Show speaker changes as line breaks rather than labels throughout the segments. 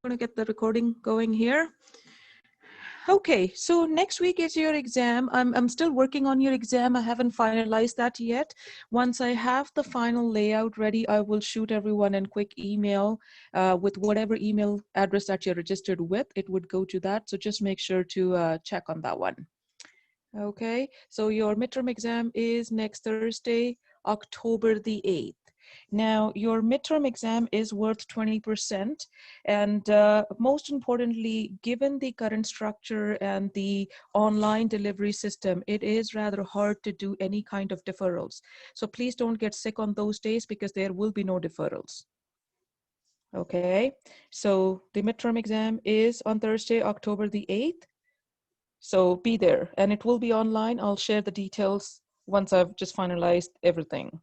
going to get the recording going here. Okay, so next week is your exam. I'm still working on your exam. I haven't finalized that yet. Once I have the final layout ready, I will shoot everyone a quick email with whatever email address that you're registered with. It would go to that. So just make sure to check on that one. Okay, so your midterm exam is next Thursday, October the 8th. Now, your midterm exam is worth 20%. And most importantly, given the current structure and the online delivery system, it is rather hard to do any kind of deferrals. So please don't get sick on those days because there will be no deferrals. Okay, so the midterm exam is on Thursday, October the 8th. So be there, and it will be online. I'll share the details once I've just finalized everything,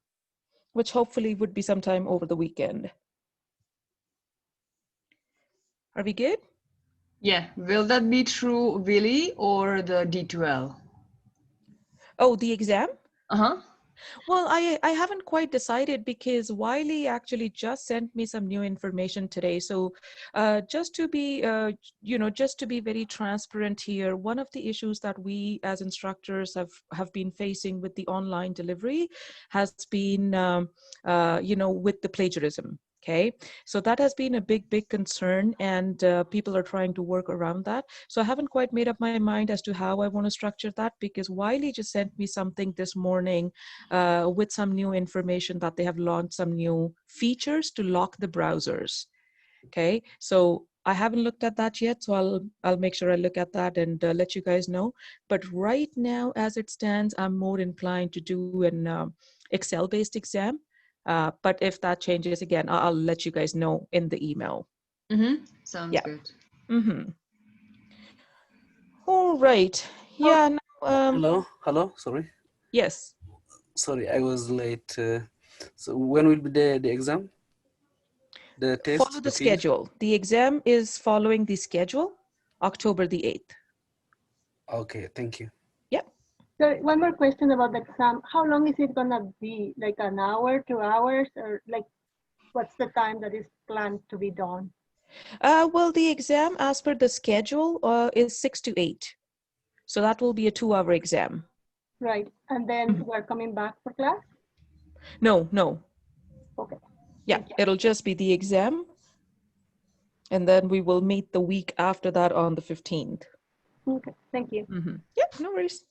which hopefully would be sometime over the weekend. Are we good?
Yeah. Will that be through Willy or the D2L?
Oh, the exam?
Uh-huh.
Well, I haven't quite decided because Wiley actually just sent me some new information today. So just to be, just to be very transparent here, one of the issues that we as instructors have been facing with the online delivery has been, with the plagiarism. Okay, so that has been a big concern, and people are trying to work around that. So I haven't quite made up my mind as to how I want to structure that, because Wiley just sent me something this morning with some new information that they have launched some new features to lock the browsers. Okay, so I haven't looked at that yet, so I'll make sure I look at that and let you guys know. But right now, as it stands, I'm more inclined to do an Excel-based exam. But if that changes again, I'll let you guys know in the email.
Sounds good.
All right. Yeah.
Hello. Sorry.
Yes.
Sorry, I was late. So when will be the exam? The test?
Follow the schedule. The exam is following the schedule, October the 8th.
Okay, thank you.
Yep.
So one more question about the exam. How long is it gonna be? Like an hour, 2 hours, or like what's the time that is planned to be done?
Well, the exam as per the schedule is 6 to 8. So that will be a 2-hour exam.
Right. And then we're coming back for class?
No.
Okay.
Yeah, it'll just be the exam. And then we will meet the week after that on the 15th.
Okay, thank you.
Yep, no worries.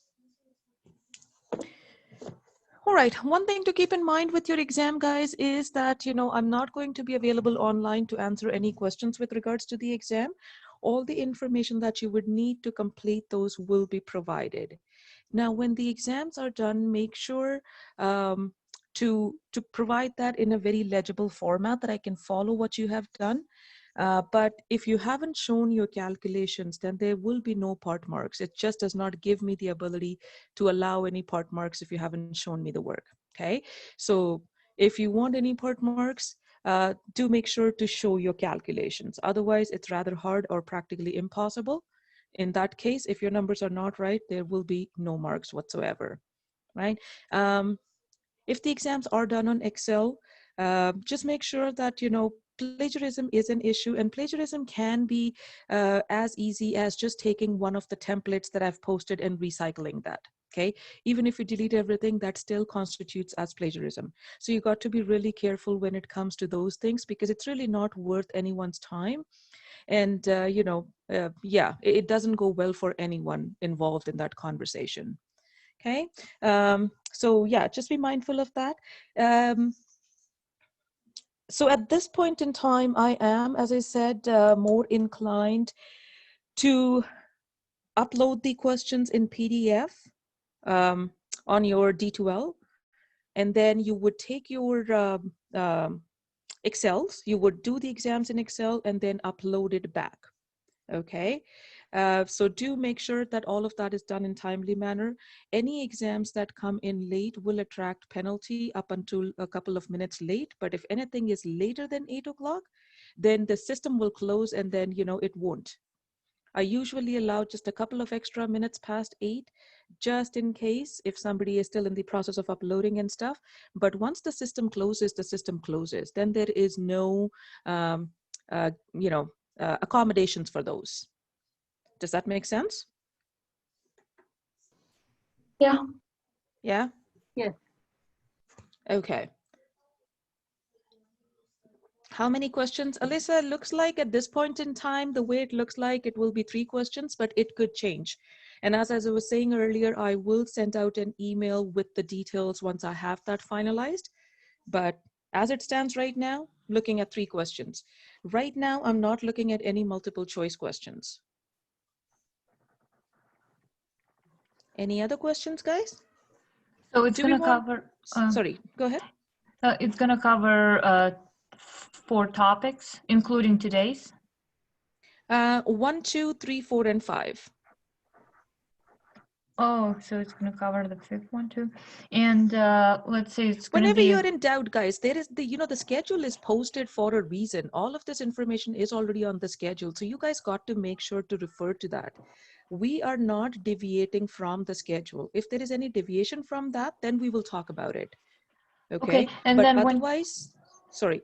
All right, one thing to keep in mind with your exam, guys, is that, I'm not going to be available online to answer any questions with regards to the exam. All the information that you would need to complete those will be provided. Now, when the exams are done, make sure to provide that in a very legible format that I can follow what you have done. But if you haven't shown your calculations, then there will be no part marks. It just does not give me the ability to allow any part marks if you haven't shown me the work. Okay, so if you want any part marks, do make sure to show your calculations. Otherwise, it's rather hard or practically impossible. In that case, if your numbers are not right, there will be no marks whatsoever, right? If the exams are done on Excel, just make sure that, plagiarism is an issue, and plagiarism can be as easy as just taking one of the templates that I've posted and recycling that. Okay, even if you delete everything, that still constitutes as plagiarism. So you got to be really careful when it comes to those things, because it's really not worth anyone's time. And, it doesn't go well for anyone involved in that conversation. Okay, so yeah, just be mindful of that. So at this point in time, I am, as I said, more inclined to upload the questions in PDF on your D2L, and then you would take your Excels, you would do the exams in Excel and then upload it back. Okay, so do make sure that all of that is done in timely manner. Any exams that come in late will attract penalty up until a couple of minutes late. But if anything is later than 8 o'clock, then the system will close, and then, it won't. I usually allow just a couple of extra minutes past 8, just in case if somebody is still in the process of uploading and stuff. But once the system closes, the system closes. Then there is no, accommodations for those. Does that make sense?
Yeah.
Yeah?
Yes.
Okay. How many questions? Alyssa, looks like at this point in time, the way it looks like, it will be 3 questions, but it could change. And as I was saying earlier, I will send out an email with the details once I have that finalized. But as it stands right now, looking at 3 questions. Right now, I'm not looking at any multiple choice questions. Any other questions, guys?
So it's going to cover.
Sorry, go ahead.
It's going to cover 4 topics, including today's.
1, 2, 3, 4, and 5.
Oh, so it's going to cover the 5th one too. And let's say it's going to
Whenever
be.
you're in doubt, guys, there is the schedule is posted for a reason. All of this information is already on the schedule. So you guys got to make sure to refer to that. We are not deviating from the schedule. If there is any deviation from that, then we will talk about it. Okay.
And
but
then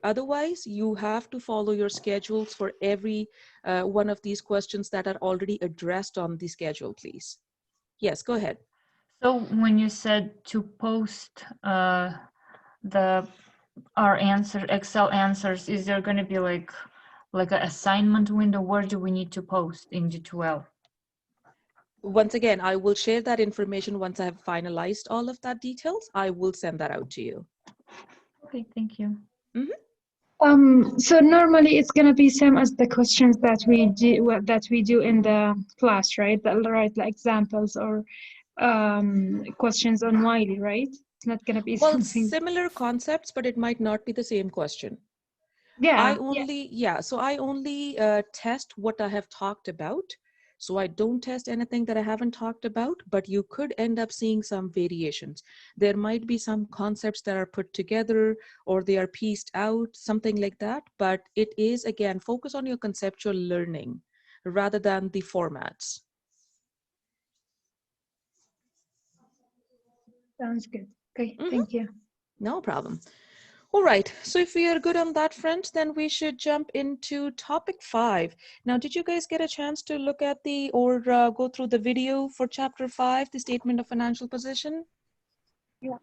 otherwise, you have to follow your schedules for every one of these questions that are already addressed on the schedule, please. Yes, go ahead.
So when you said to post our Excel answers, is there going to be like an assignment window? Where do we need to post in D2L?
Once again, I will share that information once I have finalized all of that details. I will send that out to you.
Okay, thank you.
So normally it's gonna be same as the questions that we do in the class, right? Right, like examples or questions on Wiley, right? It's not gonna be something.
Similar concepts, but it might not be the same question.
Yeah.
I only test what I have talked about. So I don't test anything that I haven't talked about, but you could end up seeing some variations. There might be some concepts that are put together or they are pieced out, something like that. But it is, again, focus on your conceptual learning rather than the formats.
Sounds good. Okay, thank you.
No problem. All right, so if we are good on that front, then we should jump into topic 5. Now, did you guys get a chance to look at or go through the video for chapter 5, the statement of financial position?
Yeah.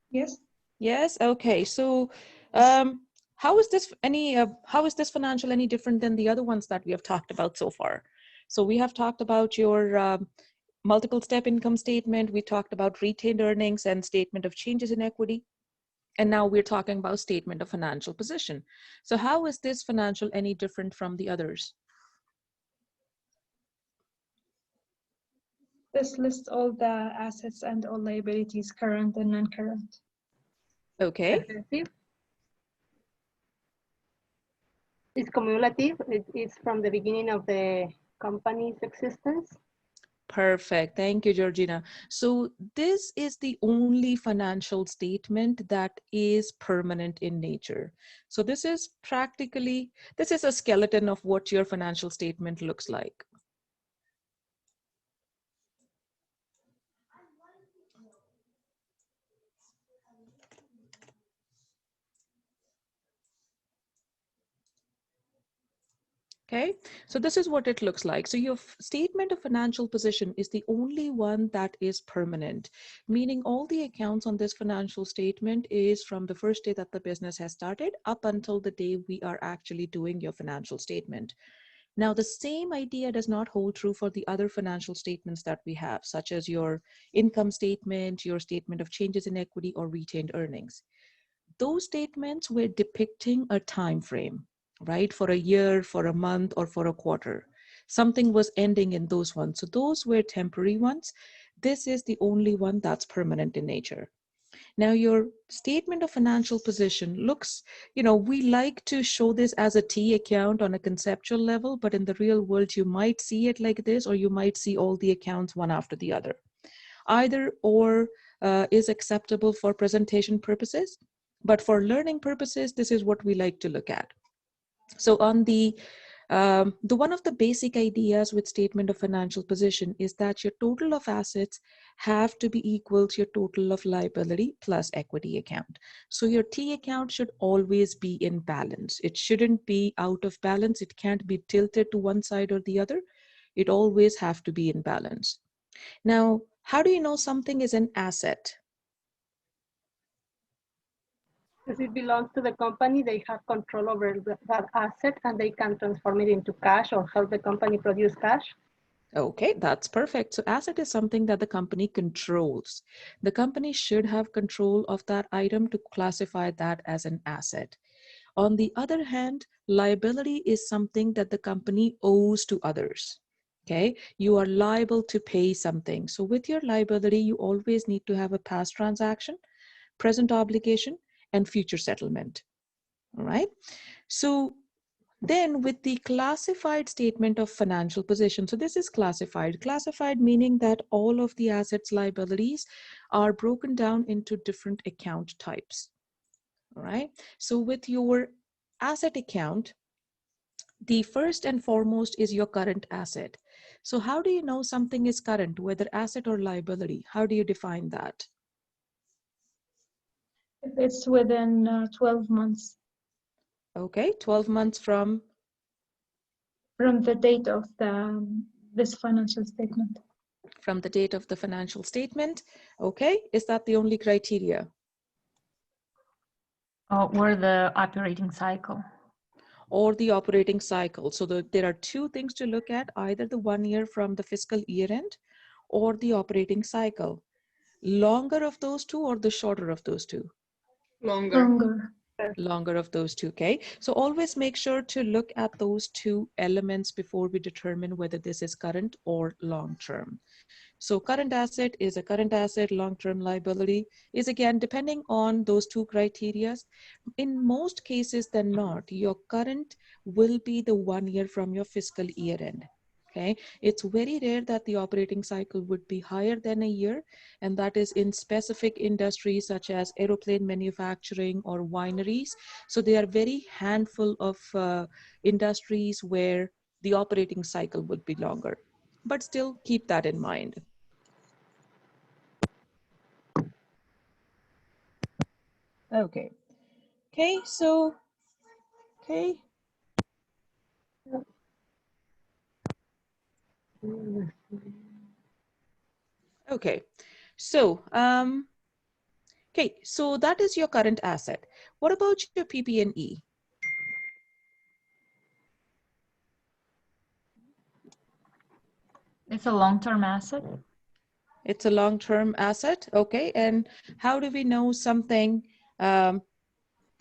Yes.
Yes. Okay. So, how is this financial any different than the other ones that we have talked about so far? So we have talked about your multiple step income statement. We talked about retained earnings and statement of changes in equity. And now we're talking about statement of financial position. So how is this financial any different from the others?
This lists all the assets and all liabilities, current and non-current.
Okay.
Aggressive. It's cumulative. It's from the beginning of the company's existence.
Perfect. Thank you, Georgina. So this is the only financial statement that is permanent in nature. So this is a skeleton of what your financial statement looks like. Okay, so this is what it looks like. So your statement of financial position is the only one that is permanent, meaning all the accounts on this financial statement is from the first day that the business has started up until the day we are actually doing your financial statement. Now, the same idea does not hold true for the other financial statements that we have, such as your income statement, your statement of changes in equity, or retained earnings. Those statements were depicting a time frame, right? For a year, for a month, or for a quarter. Something was ending in those ones. So those were temporary ones. This is the only one that's permanent in nature. Now, your statement of financial position looks, we like to show this as a T account on a conceptual level, but in the real world, you might see it like this, or you might see all the accounts one after the other. Either or is acceptable for presentation purposes, but for learning purposes, this is what we like to look at. So on the The one of the basic ideas with statement of financial position is that your total of assets have to be equal to your total of liability plus equity account. So your T account should always be in balance. It shouldn't be out of balance. It can't be tilted to one side or the other. It always have to be in balance. Now, how do you know something is an asset?
Because it belongs to the company, they have control over that asset and they can transform it into cash or help the company produce cash.
Okay, that's perfect. So asset is something that the company controls. The company should have control of that item to classify that as an asset. On the other hand, liability is something that the company owes to others. Okay, you are liable to pay something. So with your liability, you always need to have a past transaction, present obligation, and future settlement. All right. So then with the classified statement of financial position, so this is classified meaning that all of the assets liabilities are broken down into different account types. All right. So with your asset account, the first and foremost is your current asset. So how do you know something is current, whether asset or liability? How do you define that?
If it's within 12 months
Okay, 12 months from
from the date of this financial statement.
the date of the financial statement. Okay, is that the only criteria?
Or the operating cycle.
Or the operating cycle. So there are two things to look at, either the 1 year from the fiscal year end or the operating cycle. Longer of those two or the shorter of those two?
Longer.
Longer of those two, okay? So always make sure to look at those two elements before we determine whether this is current or long-term. So current asset is a current asset, long-term liability is again, depending on those two criteria. In most cases than not, your current will be the 1 year from your fiscal year end. Okay, it's very rare that the operating cycle would be higher than a year, and that is in specific industries such as aeroplane manufacturing or wineries. So they are very handful of industries where the operating cycle would be longer, but still keep that in mind. Okay. Okay, so, okay. Okay, so, okay, so that is your current asset. What about your PP&E?
It's a long-term asset.
It's a long-term asset, okay. And how do we know something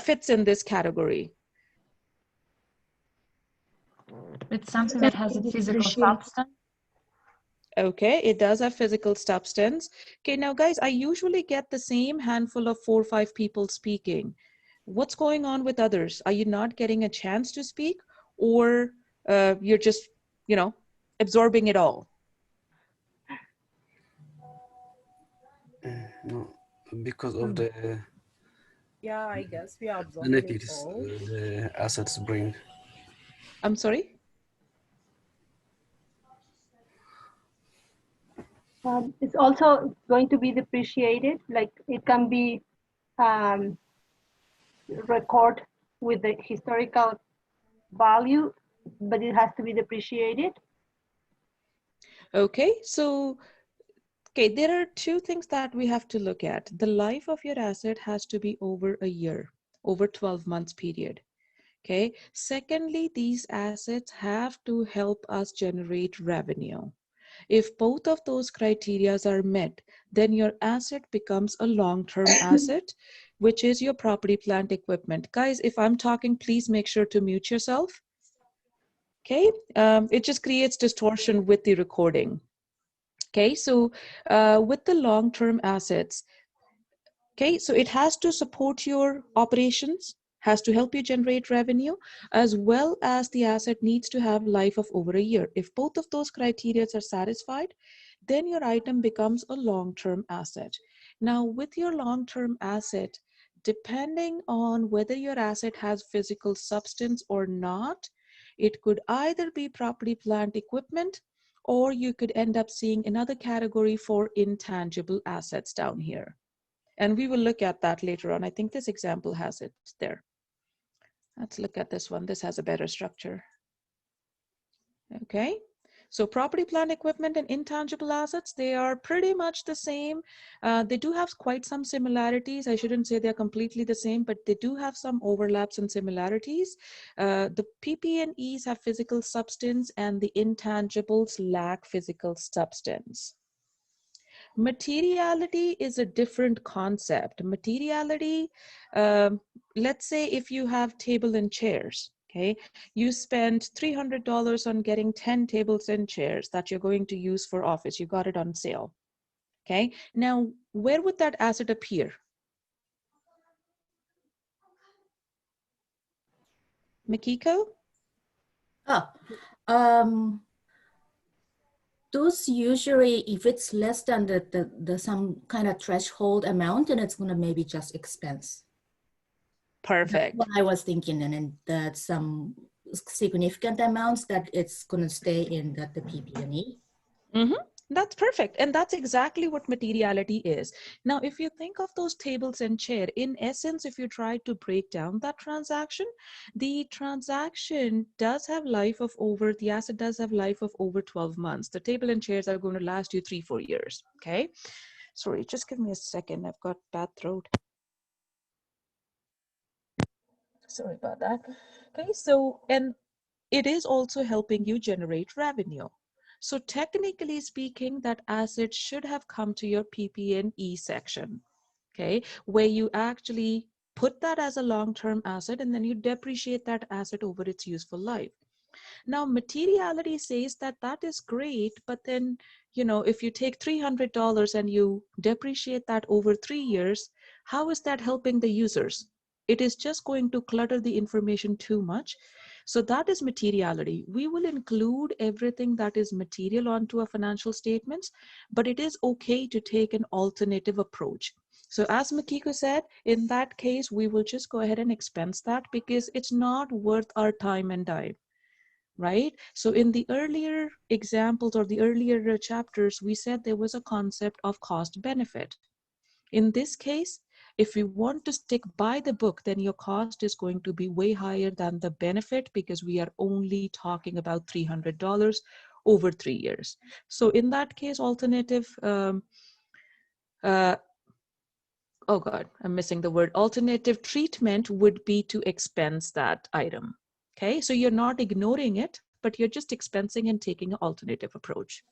fits in this category?
It's something that has a physical substance.
Okay, it does have physical substance. Okay, now guys, I usually get the same handful of 4 or 5 people speaking. What's going on with others? Are you not getting a chance to speak, or you're just, you know, absorbing it all?
No, because of the
Yeah, I guess we are absorbing it
benefits
all.
the assets bring.
I'm sorry?
It's also going to be depreciated, like it can be record with the historical value, but it has to be depreciated.
Okay, so okay, there are two things that we have to look at. The life of your asset has to be over a year, over 12 months period. Okay. Secondly, these assets have to help us generate revenue. If both of those criteria are met, then your asset becomes a long-term asset, which is your property, plant, equipment. Guys, if I'm talking, please make sure to mute yourself. Okay, it just creates distortion with the recording. Okay, so with the long-term assets, okay, so it has to support your operations, has to help you generate revenue, as well as the asset needs to have life of over a year. If both of those criteria are satisfied, then your item becomes a long-term asset. Now, with your long-term asset, depending on whether your asset has physical substance or not, It could either be property, plant, equipment, or you could end up seeing another category for intangible assets down here. And we will look at that later on. I think this example has it there. Let's look at this one. This has a better structure. Okay. So property, plant, equipment, and intangible assets, they are pretty much the same. They do have quite some similarities. I shouldn't say they're completely the same, but they do have some overlaps and similarities. The PP&Es have physical substance and the intangibles lack physical substance. Materiality is a different concept. Materiality, let's say if you have table and chairs, okay, you spend $300 on getting 10 tables and chairs that you're going to use for office. You got it on sale, okay? Now, where would that asset appear? Makiko?
Ah, um, those usually, if it's less than the some kind of threshold amount, then it's gonna maybe just expense.
Perfect.
That's what I was thinking, and then that some significant amounts that it's gonna stay in the PP&E.
That's perfect. And that's exactly what materiality is. Now, if you think of those tables and chair, in essence, if you try to break down that transaction, the transaction does have life of over, the asset does have life of over 12 months. The table and chairs are going to last you 3-4 years. Okay. Sorry, just give me a second. I've got bad throat. Sorry about that. Okay. So, and it is also helping you generate revenue. So technically speaking, that asset should have come to your PP&E section, okay, where you actually put that as a long-term asset and then you depreciate that asset over its useful life. Now, materiality says that that is great, but then, you know, if you take $300 and you depreciate that over 3 years, how is that helping the users? It is just going to clutter the information too much. So that is materiality. We will include everything that is material onto our financial statements, but it is okay to take an alternative approach. So as Makiko said, in that case, we will just go ahead and expense that because it's not worth our time and dime, right? So in the earlier examples or the earlier chapters, we said there was a concept of cost benefit. In this case, if you want to stick by the book, then your cost is going to be way higher than the benefit because we are only talking about $300 over 3 years. So in that case, alternative, oh God, I'm missing the word. Alternative treatment would be to expense that item. Okay, so you're not ignoring it, but you're just expensing and taking an alternative approach.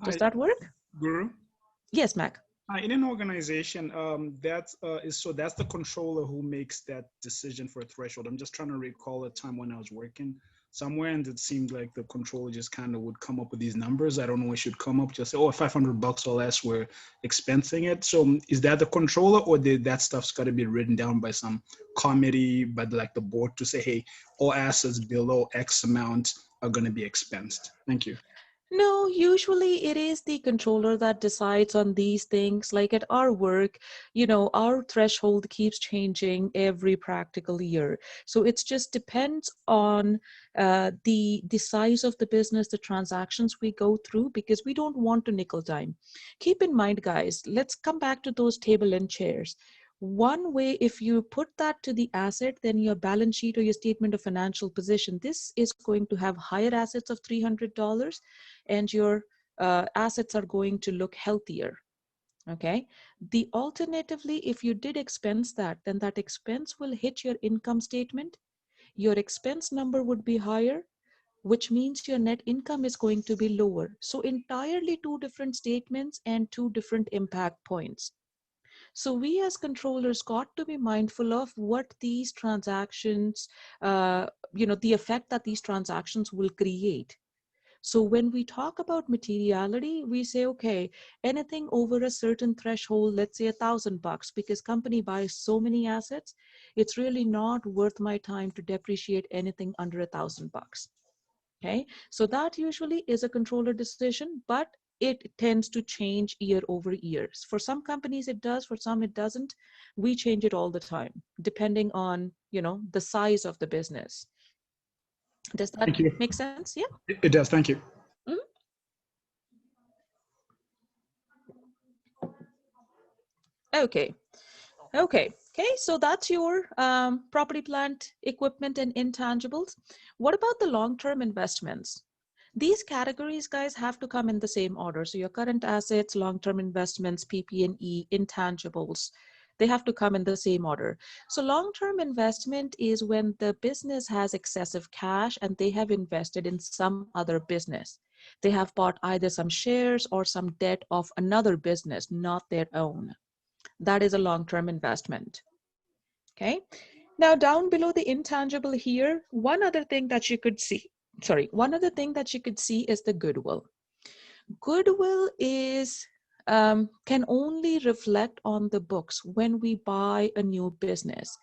Does that work?
Guru?
Yes, Mac.
In an organization, that's the controller who makes that decision for a threshold. I'm just trying to recall a time when I was working somewhere, and it seemed like the controller just kind of would come up with these numbers. I don't know what should come up. Just say, oh, $500 or less, we're expensing it. So is that the controller, or did that stuff's got to be written down by some committee, by like the board to say, hey, all assets below X amount are going to be expensed? Thank you.
No, usually it is the controller that decides on these things. Like at our work, you know, our threshold keeps changing every practical year. So it just depends on the size of the business, the transactions we go through, because we don't want to nickel dime. Keep in mind, guys, let's come back to those table and chairs. One way, if you put that to the asset, then your balance sheet or your statement of financial position, this is going to have higher assets of $300 and your assets are going to look healthier. Okay. The alternatively, if you did expense that, then that expense will hit your income statement. Your expense number would be higher, which means your net income is going to be lower. So entirely two different statements and two different impact points. So we as controllers got to be mindful of what these transactions, the effect that these transactions will create. So when we talk about materiality, we say, okay, anything over a certain threshold, let's say $1,000, because company buys so many assets, it's really not worth my time to depreciate anything under $1,000. Okay, so that usually is a controller decision, but it tends to change year over year. For some companies it does, for some it doesn't. We change it all the time, depending on, the size of the business. Does that
Thank you.
make sense? Yeah.
It does. Thank you.
Mhm. Okay. Okay, so that's your property, plant, equipment, and intangibles. What about the long-term investments? These categories, guys, have to come in the same order. So your current assets, long-term investments, PP&E, intangibles, they have to come in the same order. So long-term investment is when the business has excessive cash and they have invested in some other business. They have bought either some shares or some debt of another business, not their own. That is a long-term investment. Okay. Now down below the intangible here, one other thing that you could see, one other thing that you could see is the goodwill. Goodwill is can only reflect on the books when we buy a new business.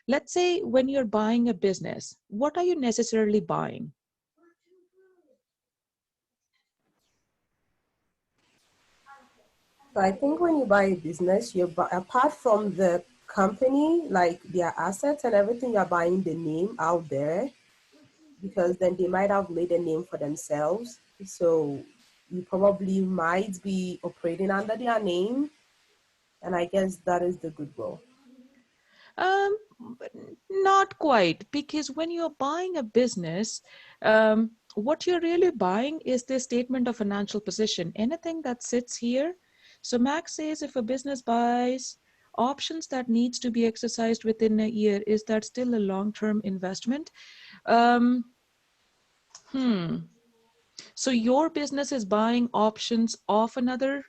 Let's say when you're buying a business, what are you necessarily buying?
So I think when you buy a business, apart from the company, like their assets and everything, you're buying the name out there, because then they might have made a name for themselves. So you probably might be operating under their name. And I guess that is the goodwill.
Um, Not quite, because when you're buying a business, what you're really buying is the statement of financial position. Anything that sits here. So Max says if a business buys options that needs to be exercised within a year, is that still a long-term investment? Um, So your business is buying options of another.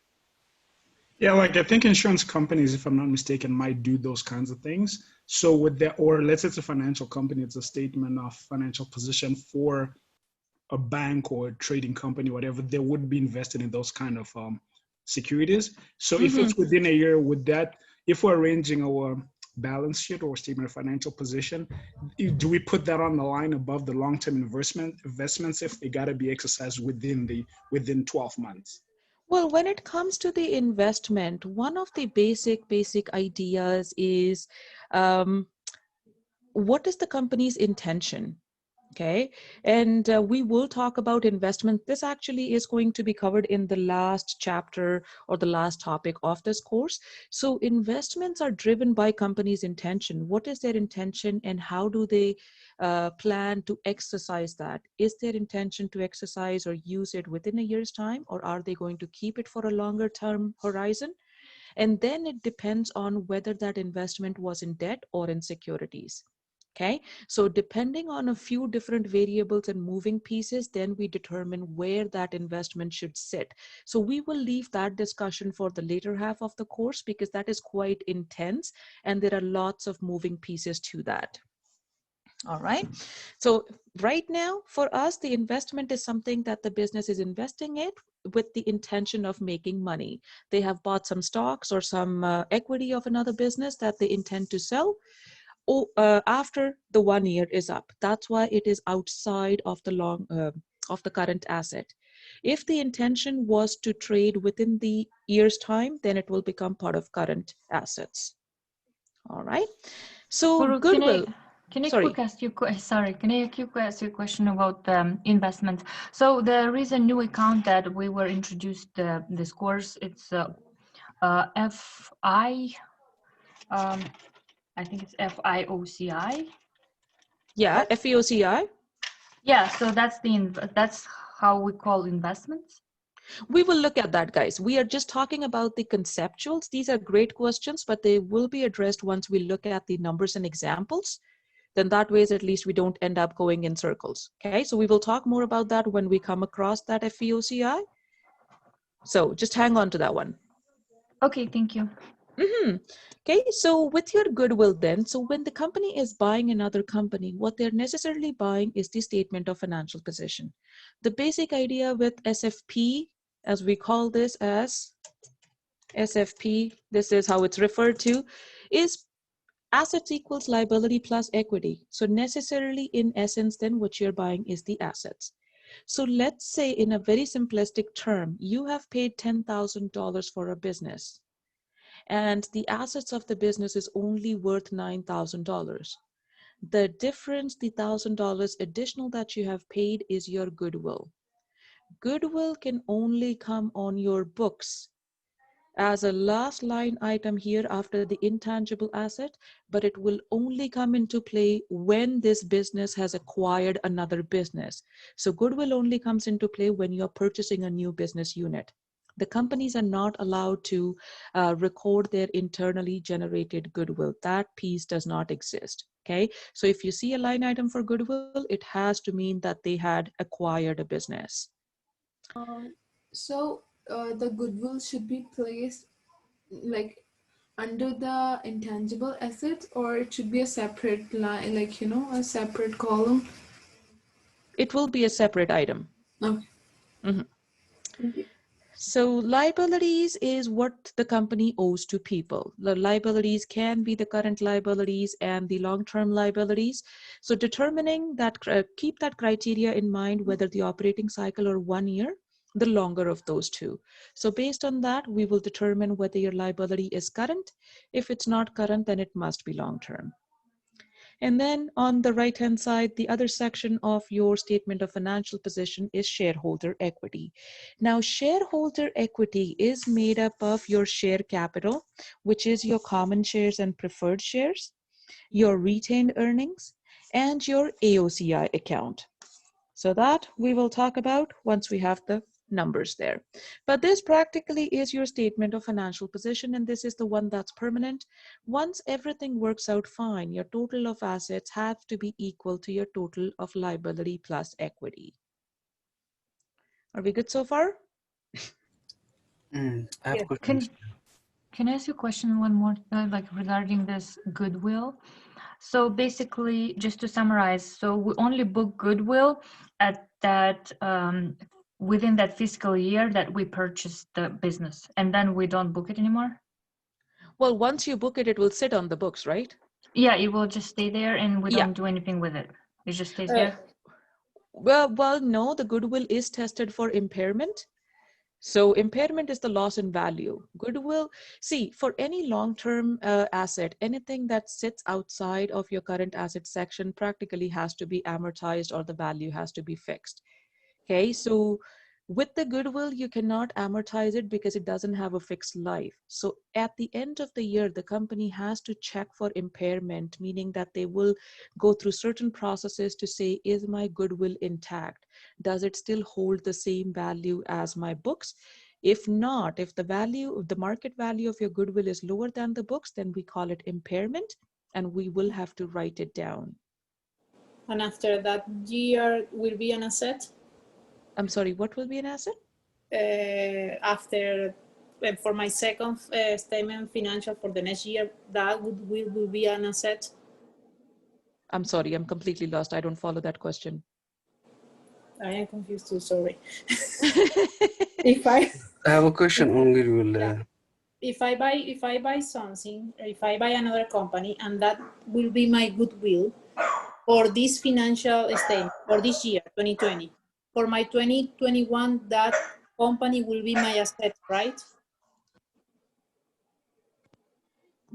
Yeah, like I think insurance companies, if I'm not mistaken, might do those kinds of things. So with that, or let's say it's a financial company, it's a statement of financial position for a bank or a trading company, whatever, they would be invested in those kind of securities. So if it's within a year, would that, if we're arranging our balance sheet or statement of financial position, do we put that on the line above the long-term investments if they got to be exercised within 12 months?
Well, when it comes to the investment, one of the basic ideas is what is the company's intention? Okay, and we will talk about investment. This actually is going to be covered in the last chapter or the last topic of this course. So investments are driven by companies' intention. What is their intention and how do they plan to exercise that? Is their intention to exercise or use it within a year's time, or are they going to keep it for a longer term horizon? And then it depends on whether that investment was in debt or in securities. Okay, so depending on a few different variables and moving pieces, then we determine where that investment should sit. So we will leave that discussion for the later half of the course because that is quite intense and there are lots of moving pieces to that. All right. So right now for us, the investment is something that the business is investing in with the intention of making money. They have bought some stocks or some equity of another business that they intend to sell after the 1 year is up. That's why it is outside of the of the current asset. If the intention was to trade within the year's time, then it will become part of current assets. All right. So
Guru,
goodwill.
Can I
Sorry.
quick ask you? Sorry, can I quick ask you a question about investment? So there is a new account that we were introduced this course. It's FI. I think it's FIOCI.
Yeah,
Right?
FEOCI.
Yeah. So that's how we call investments.
We will look at that, guys. We are just talking about the conceptuals. These are great questions, but they will be addressed once we look at the numbers and examples. Then that way, at least we don't end up going in circles. Okay, so we will talk more about that when we come across that FEOCI. So just hang on to that one.
Okay, thank you.
Okay, so with your goodwill then, so when the company is buying another company, what they're necessarily buying is the statement of financial position. The basic idea with SFP, as we call this as SFP, this is how it's referred to, is assets equals liability plus equity. So necessarily in essence, then what you're buying is the assets. So let's say in a very simplistic term, you have paid $10,000 for a business and the assets of the business is only worth $9,000. The difference, the $1,000 additional that you have paid, is your goodwill. Goodwill can only come on your books as a last line item here after the intangible asset, but it will only come into play when this business has acquired another business. So goodwill only comes into play when you're purchasing a new business unit. The companies are not allowed to record their internally generated goodwill. That piece does not exist. Okay, so if you see a line item for goodwill, it has to mean that they had acquired a business.
The goodwill should be placed like under the intangible assets, or it should be a separate line, like, a separate column?
It will be a separate item.
Okay.
Mm-hmm.
Thank you.
So liabilities is what the company owes to people. The liabilities can be the current liabilities and the long-term liabilities. So determining that, keep that criteria in mind, whether the operating cycle or 1 year, the longer of those two. So based on that, we will determine whether your liability is current. If it's not current, then it must be long-term. And then on the right-hand side, the other section of your statement of financial position is shareholder equity. Now, shareholder equity is made up of your share capital, which is your common shares and preferred shares, your retained earnings, and your AOCI account. So that we will talk about once we have the numbers there. But this practically is your statement of financial position, and this is the one that's permanent. Once everything works out fine, your total of assets have to be equal to your total of liability plus equity. Are we good so far?
I have
Yeah.
questions.
Can I ask you a question one more, like regarding this goodwill? So basically, just to summarize, so we only book goodwill at that within that fiscal year that we purchased the business, and then we don't book it anymore?
Well, once you book it, it will sit on the books, right?
Yeah, it will just stay there and we
Yeah.
don't do anything with it. It just stays there?
Well, no, the goodwill is tested for impairment. So impairment is the loss in value. Goodwill, see, for any long-term asset, anything that sits outside of your current asset section practically has to be amortized, or the value has to be fixed. Okay, so with the goodwill, you cannot amortize it because it doesn't have a fixed life. So at the end of the year, the company has to check for impairment, meaning that they will go through certain processes to say, is my goodwill intact? Does it still hold the same value as my books? If not, if the market value of your goodwill is lower than the books, then we call it impairment, and we will have to write it down.
And after that year will be an asset?
I'm sorry, what will be an asset?
After, for my second statement financial for the next year, that goodwill will be an asset?
I'm sorry, I'm completely lost. I don't follow that question.
I am confused too, sorry. If I
have a question on goodwill.
if I buy something, or if I buy another company, and that will be my goodwill for this financial statement for this year, 2020. For my 2021, that company will be my asset, right?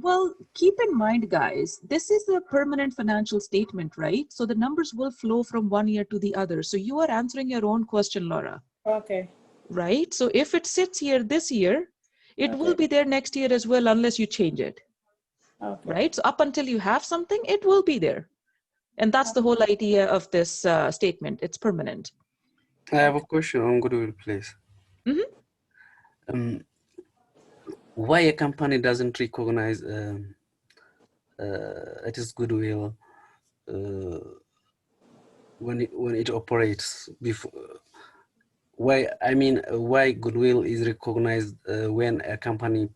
Well, keep in mind, guys, this is a permanent financial statement, right? So the numbers will flow from one year to the other. So you are answering your own question, Laura.
Okay.
Right? So if it sits here this year, it will be there next year as well, unless you change it.
Okay.
Right? So up until you have something, it will be there. And that's the whole idea of this statement. It's permanent.
I have a question on goodwill, please.
Mm-hmm.
Why a company doesn't recognize it is goodwill when it operates before? Why goodwill is recognized when a company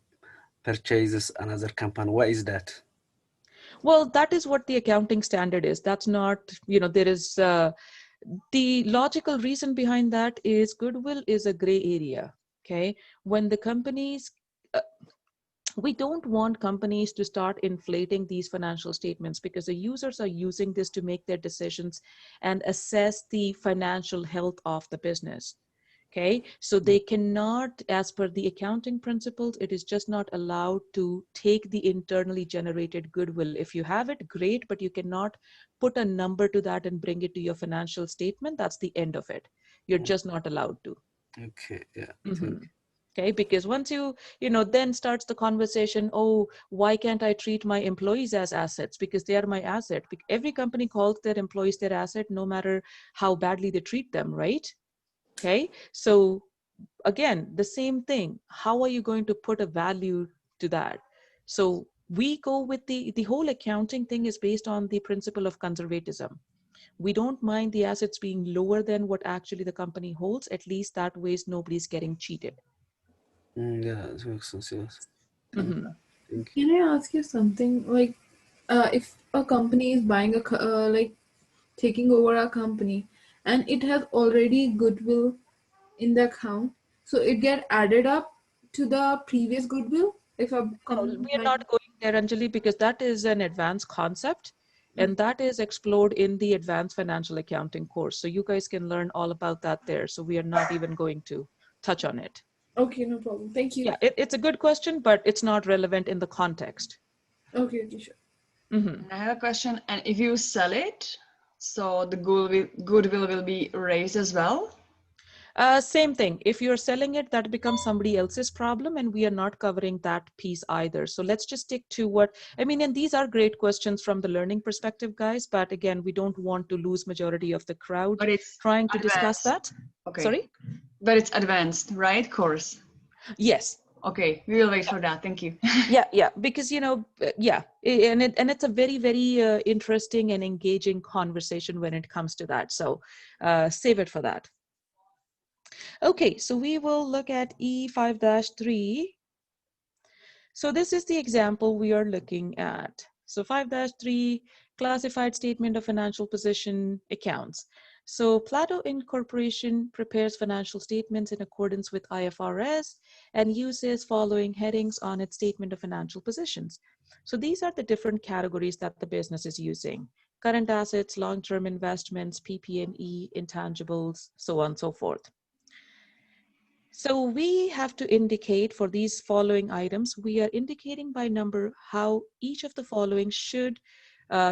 purchases another company? Why is that?
Well, that is what the accounting standard is. That's not, there is the logical reason behind that is goodwill is a gray area. Okay. When the companies, we don't want companies to start inflating these financial statements, because the users are using this to make their decisions and assess the financial health of the business. Okay, so they cannot, as per the accounting principles, it is just not allowed to take the internally generated goodwill. If you have it, great, but you cannot put a number to that and bring it to your financial statement. That's the end of it. You're just not allowed to.
Okay, yeah.
Okay, because once you then starts the conversation, oh, why can't I treat my employees as assets? Because they are my asset. Every company calls their employees their asset, no matter how badly they treat them, right? Okay, so again, the same thing. How are you going to put a value to that? So we go with the whole accounting thing is based on the principle of conservatism. We don't mind the assets being lower than what actually the company holds. At least that way nobody's getting cheated.
Yeah, it makes sense. Yes. Thank you.
Can I ask you something? Like, if a company is buying like taking over a company, and it has already goodwill in the account, so it get added up to the previous goodwill. If a company
We are not going there, Anjali, because that is an advanced concept, and that is explored in the advanced financial accounting course. So you guys can learn all about that there. So we are not even going to touch on it.
Okay, no problem. Thank you.
Yeah, it's a good question, but it's not relevant in the context.
Okay, sure.
I have a question. And if you sell it, so the goodwill will be raised as well?
Same thing. If you're selling it, that becomes somebody else's problem, and we are not covering that piece either. So let's just stick to what, I mean, and these are great questions from the learning perspective, guys, but again, we don't want to lose majority of the crowd
But it's
trying to discuss that.
Okay.
Sorry?
But it's advanced, right? Course.
Yes.
Okay, we will wait for that. Thank you.
Yeah, because yeah, and it's a very, very interesting and engaging conversation when it comes to that. So save it for that. Okay, so we will look at E5-3. So this is the example we are looking at. So 5-3, classified statement of financial position accounts. So Plato Incorporation prepares financial statements in accordance with IFRS and uses following headings on its statement of financial positions. So these are the different categories that the business is using: current assets, long-term investments, PP&E, intangibles, so on and so forth. So we have to indicate for these following items, we are indicating by number how each of the following should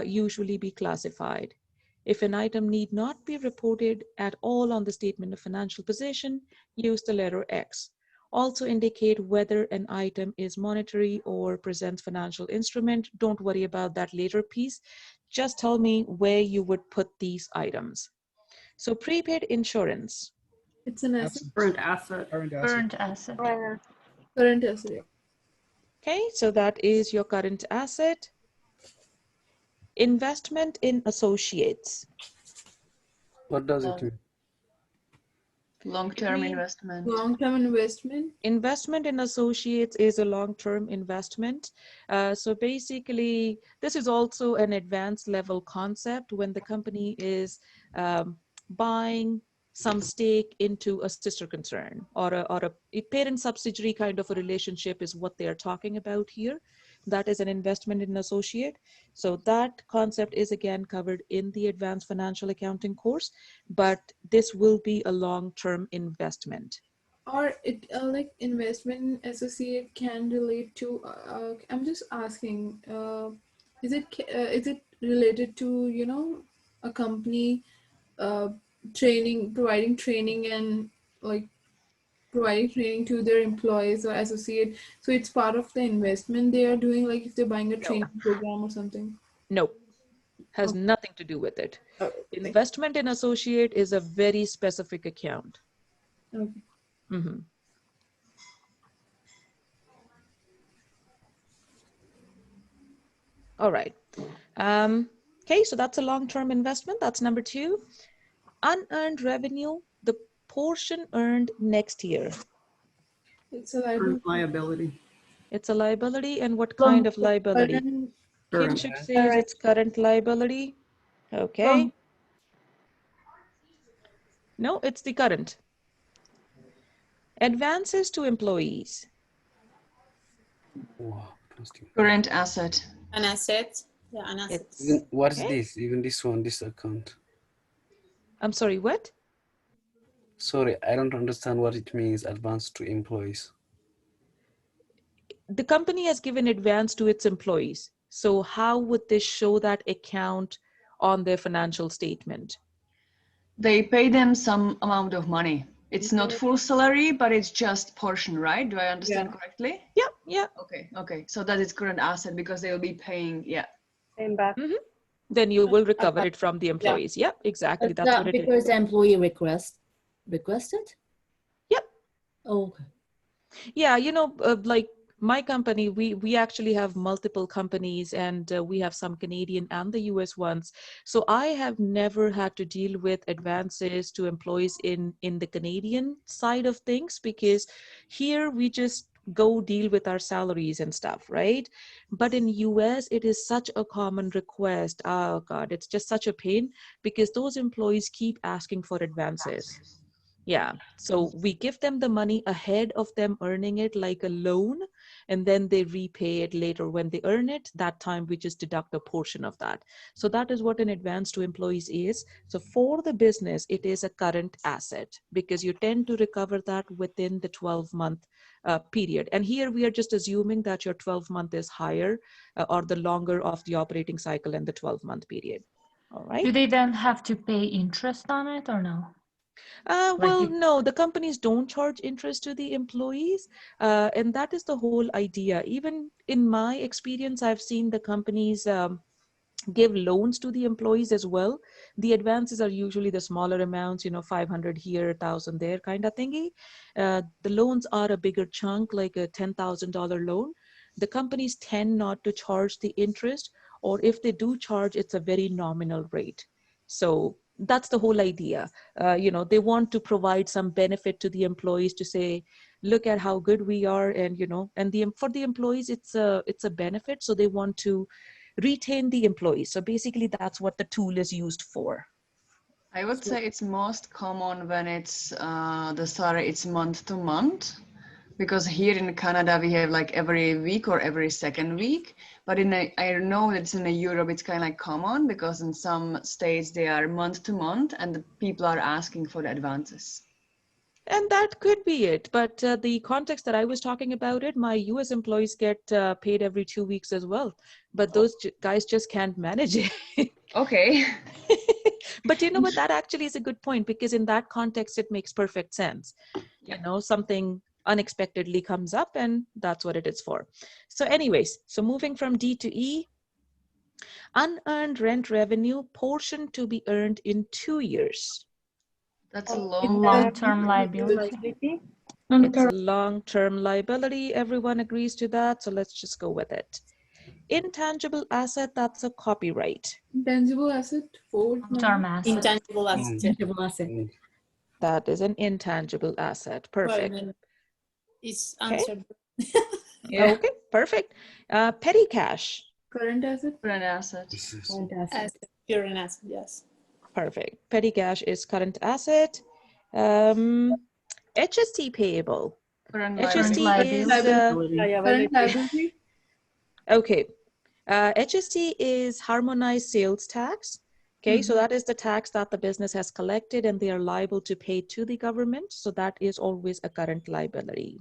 usually be classified. If an item need not be reported at all on the statement of financial position, use the letter X. Also indicate whether an item is monetary or presents financial instrument. Don't worry about that later piece. Just tell me where you would put these items. So prepaid insurance.
It's an asset.
Current asset.
Current asset.
Current asset.
Okay, so that is your current asset. Investment in associates.
What does it mean?
Long-term investment.
Long-term investment.
Investment in associates is a long-term investment. So basically, this is also an advanced level concept when the company is buying some stake into a sister concern or a parent subsidiary kind of a relationship is what they are talking about here. That is an investment in associate. So that concept is again covered in the advanced financial accounting course, but this will be a long-term investment.
Or it like investment associate can relate to, I'm just asking, is it related to, a company providing training and like providing training to their employees or associate? So it's part of the investment they are doing, like if they're buying a training program or something?
No, has nothing to do with it. Investment in associate is a very specific account.
Okay.
Mm-hmm. All right. Okay, so that's a long-term investment. That's number 2. Unearned revenue, the portion earned next year.
It's a liability.
Liability.
It's a liability, and what kind of liability? Kinship says it's current liability. Okay. No, it's the current. Advances to employees.
Wow.
Current asset.
An asset. Yeah, an asset.
Even, what's
Okay.
this? Even this one, this account.
I'm sorry, what?
Sorry, I don't understand what it means, advance to employees.
The company has given advance to its employees. So how would they show that account on their financial statement?
They pay them some amount of money. It's not full salary, but it's just portion, right? Do I understand correctly?
Yeah, yeah.
Okay. So that is current asset because they will be paying,
Paying back.
Then you will recover it from the employees. Yeah, exactly. That's what it is.
Because the employee requested?
Yep.
Oh, okay.
Yeah, you know, like my company, we actually have multiple companies, and we have some Canadian and the US ones. So I have never had to deal with advances to employees in the Canadian side of things, because here we just go deal with our salaries and stuff, right? But in US, it is such a common request. Oh God, it's just such a pain, because those employees keep asking for advances. Yeah. So we give them the money ahead of them earning it, like a loan, and then they repay it later when they earn it. That time we just deduct a portion of that. So that is what an advance to employees is. So for the business, it is a current asset, because you tend to recover that within the 12-month period. And here we are just assuming that your 12-month is higher or the longer of the operating cycle and the 12-month period. All right.
Do they then have to pay interest on it or no?
Well, no, the companies don't charge interest to the employees. And that is the whole idea. Even in my experience, I've seen the companies give loans to the employees as well. The advances are usually the smaller amounts, 500 here, 1,000 there kind of thingy. The loans are a bigger chunk, like a $10,000 loan. The companies tend not to charge the interest, or if they do charge, it's a very nominal rate. So that's the whole idea. They want to provide some benefit to the employees to say, look at how good we are, and for the employees, it's a benefit. So they want to retain the employees. So basically, that's what the tool is used for.
I would say it's most common when it's the salary, it's month to month. Because here in Canada, we have like every week or every second week. But I know it's in Europe, it's kind of like common, because in some states they are month to month and the people are asking for the advances.
And that could be it. But the context that I was talking about it, my US employees get paid every 2 weeks as well. But those guys just can't manage it.
Okay.
But you know what? That actually is a good point, because in that context, it makes perfect sense. Something unexpectedly comes up, and that's what it is for. So anyways, so moving from D to E, unearned rent revenue portion to be earned in 2 years.
That's a
long-term liability.
It's a long-term liability. Everyone agrees to that. So let's just go with it. Intangible asset, that's a copyright.
Intangible asset,
Long-term asset.
Intangible asset.
Intangible asset.
That is an intangible asset. Perfect.
Well, it's answered.
Okay, perfect. Petty cash.
Current asset.
Current asset.
Current asset.
Current asset, yes.
Perfect. Petty cash is current asset. HST payable.
Current
HST
liability.
Current liability.
Okay. HST is harmonized sales tax. Okay, so that is the tax that the business has collected and they are liable to pay to the government. So that is always a current liability.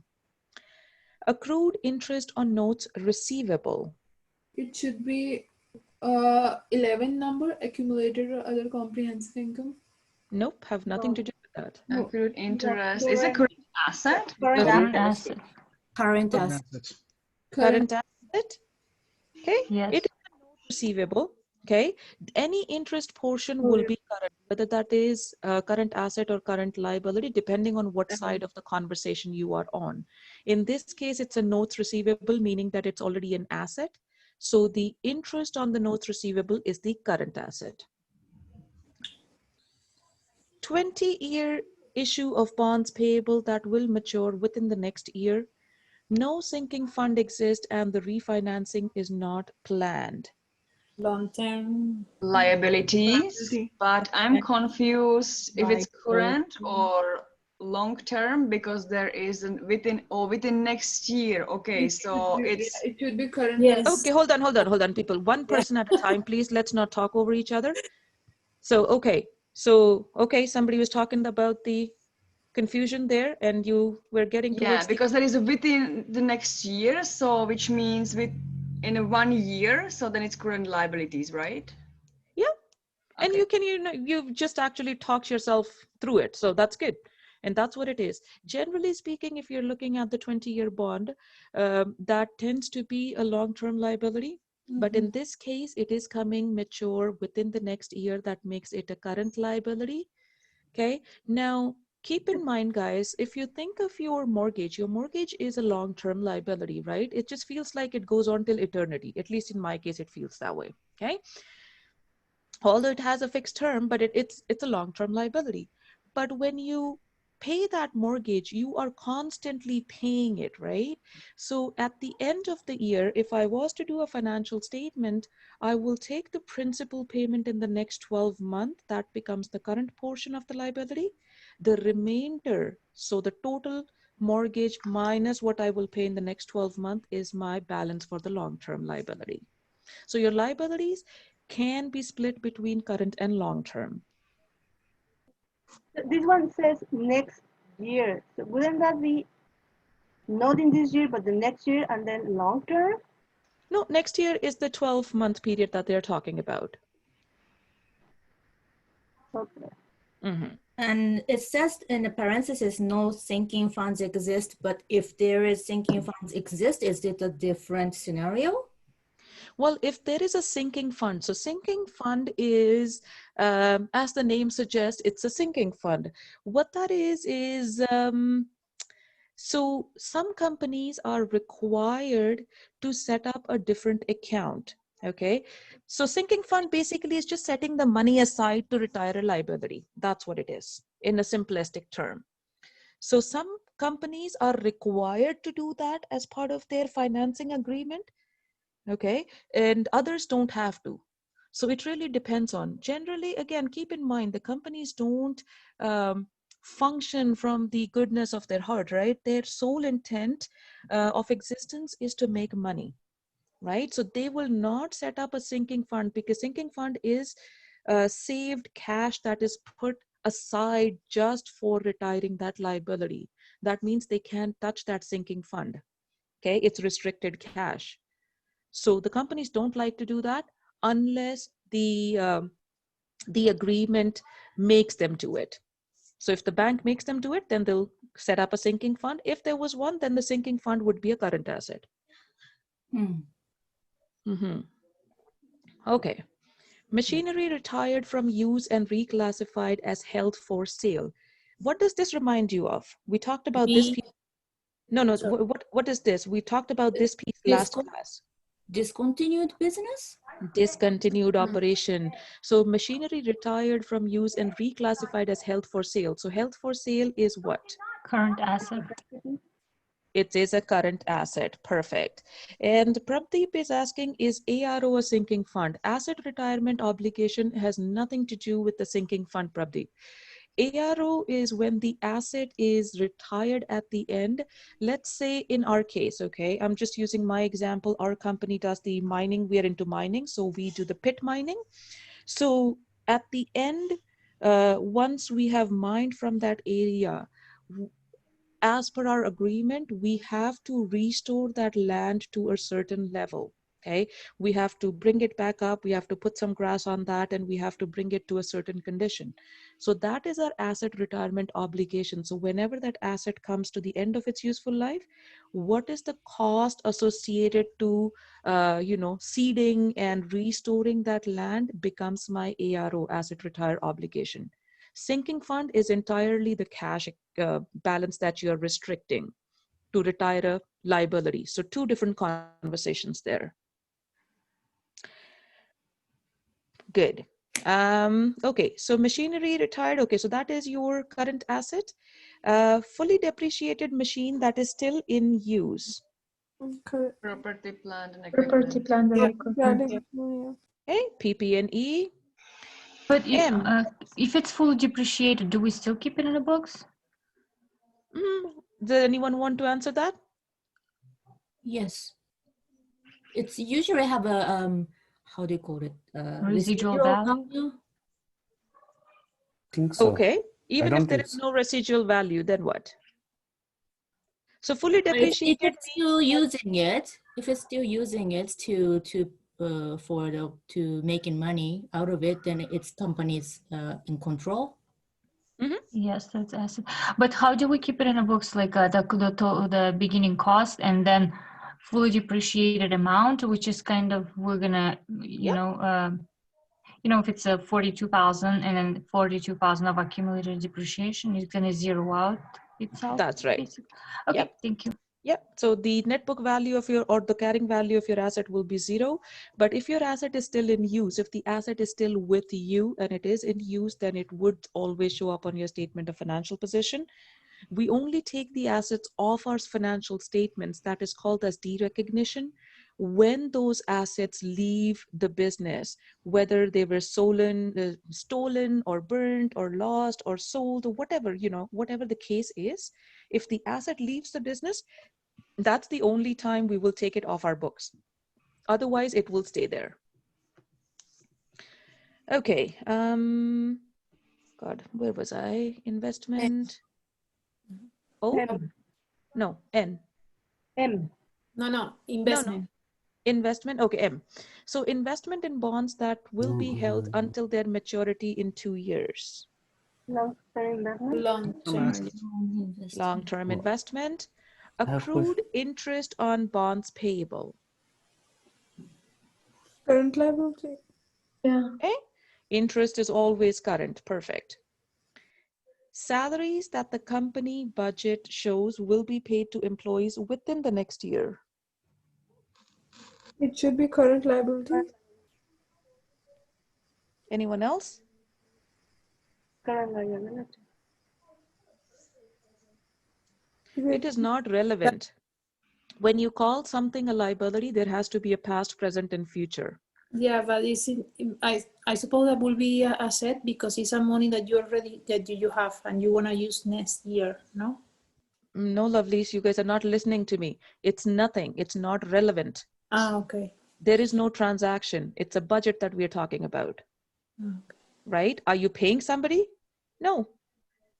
Accrued interest on notes receivable.
It should be 11 number, accumulated or other comprehensive income.
Nope, have nothing to do with that.
Accrued interest. Is it current asset?
Current asset.
Current asset.
Current asset. Okay,
Yes.
it is a note receivable. Okay, any interest portion will be current, whether that is current asset or current liability, depending on what side of the conversation you are on. In this case, it's a notes receivable, meaning that it's already an asset. So the interest on the notes receivable is the current asset. 20-year issue of bonds payable that will mature within the next year. No sinking fund exists and the refinancing is not planned.
Long-term
Liabilities, but I'm confused if it's current or long-term, because there is within next year. Okay, so
it should be current.
Yes.
Okay, hold on, people. One person at a time, please. Let's not talk over each other. So, okay, somebody was talking about the confusion there, and you were getting
Yeah,
towards
because that is within the next year, so which means in a 1 year, so then it's current liabilities, right?
Yeah. And
Okay.
you can, you've just actually talked yourself through it. So that's good. And that's what it is. Generally speaking, if you're looking at the 20-year bond, that tends to be a long-term liability. But in this case, it is coming mature within the next year. That makes it a current liability. Okay. Now, keep in mind, guys, if you think of your mortgage is a long-term liability, right? It just feels like it goes on till eternity. At least in my case, it feels that way. Okay. Although it has a fixed term, but it's a long-term liability. But when you pay that mortgage, you are constantly paying it, right? So at the end of the year, if I was to do a financial statement, I will take the principal payment in the next 12 months. That becomes the current portion of the liability. The remainder, so the total mortgage minus what I will pay in the next 12 months, is my balance for the long-term liability. So your liabilities can be split between current and long-term.
This one says next year. So wouldn't that be not in this year, but the next year and then long term?
No, next year is the 12-month period that they're talking about.
Okay.
And it says in the parenthesis, no sinking funds exist, but if there is sinking funds exist, is it a different scenario?
Well, if there is a sinking fund, so sinking fund is, as the name suggests, it's a sinking fund. What that is, so some companies are required to set up a different account. Okay. So sinking fund basically is just setting the money aside to retire a liability. That's what it is in a simplistic term. So some companies are required to do that as part of their financing agreement. Okay. And others don't have to. So it really depends on, generally, again, keep in mind, the companies don't function from the goodness of their heart, right? Their sole intent of existence is to make money, right? So they will not set up a sinking fund, because sinking fund is saved cash that is put aside just for retiring that liability. That means they can't touch that sinking fund. Okay, it's restricted cash. So the companies don't like to do that unless the agreement makes them do it. So if the bank makes them do it, then they'll set up a sinking fund. If there was one, then the sinking fund would be a current asset. Okay. Machinery retired from use and reclassified as held for sale. What does this remind you of? We talked about this piece. No, what is this? We talked about this piece last class.
Discontinued business?
Discontinued operation. So machinery retired from use and reclassified as held for sale. So held for sale is what?
Current asset.
It is a current asset. Perfect. And Prabdeep is asking, is ARO a sinking fund? Asset retirement obligation has nothing to do with the sinking fund, Prabdeep. ARO is when the asset is retired at the end. Let's say in our case, okay, I'm just using my example. Our company does the mining. We are into mining. So we do the pit mining. So at the end, once we have mined from that area, as per our agreement, we have to restore that land to a certain level. Okay, we have to bring it back up, we have to put some grass on that, and we have to bring it to a certain condition. So that is our asset retirement obligation. So whenever that asset comes to the end of its useful life, what is the cost associated to seeding and restoring that land becomes my ARO, asset retire obligation. Sinking fund is entirely the cash balance that you are restricting to retire a liability. So two different conversations there. Good. Okay, so machinery retired. Okay, so that is your current asset. Fully depreciated machine that is still in use.
Okay.
Property, plant, and
Property,
equipment.
plant, and equipment.
Okay, PP&E.
But if it's fully depreciated, do we still keep it in the books?
Does anyone want to answer that?
Yes. It's usually have a, how do you call it?
Residual value?
I think so.
Okay. Even
don't
if there
think
is
so.
no residual value, then what? So fully
If
depreciated
it's still using it, if it's still using it to making money out of it, then its company's in control.
Yes, that's asset. But how do we keep it in the books, like the beginning cost and then fully depreciated amount, which is kind of we're gonna, you know, if it's a 42,000 and then 42,000 of accumulated depreciation, it's gonna zero out itself.
That's right.
Basically. Okay,
Yep.
thank you.
Yep. So the net book value of your, or the carrying value of your asset will be 0. But if your asset is still in use, if the asset is still with you and it is in use, then it would always show up on your statement of financial position. We only take the assets off our financial statements, that is called as derecognition, when those assets leave the business, whether they were stolen or burnt or lost or sold or whatever, you know, whatever the case is. If the asset leaves the business, that's the only time we will take it off our books. Otherwise, it will stay there. Okay. God, where was I? Investment. Oh, no, N.
M. No, investment.
No. Investment. Okay, M. So investment in bonds that will be held until their maturity in 2 years.
Long-term investment.
Long-term investment.
I have
Accrued interest on bonds payable.
Current liability.
Yeah.
Okay. Interest is always current. Perfect. Salaries that the company budget shows will be paid to employees within the next year.
It should be current liability.
Anyone else?
Current liability.
It is not relevant. When you call something a liability, there has to be a past, present, and future.
Yeah, but I suppose that will be a asset because it's a money that you have and you want to use next year, no?
No, lovelies, you guys are not listening to me. It's nothing. It's not relevant.
Okay.
There is no transaction. It's a budget that we're talking about.
Okay.
Right? Are you paying somebody? No.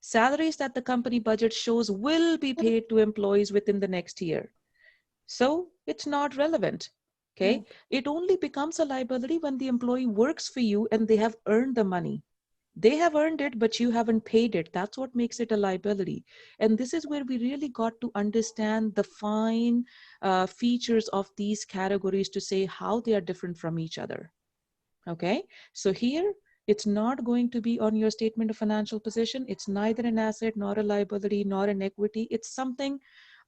Salaries that the company budget shows will be paid to employees within the next year. So it's not relevant. Okay. It only becomes a liability when the employee works for you and they have earned the money. They have earned it, but you haven't paid it. That's what makes it a liability. And this is where we really got to understand the fine features of these categories to say how they are different from each other. Okay. So here, it's not going to be on your statement of financial position. It's neither an asset, nor a liability, nor an equity. It's something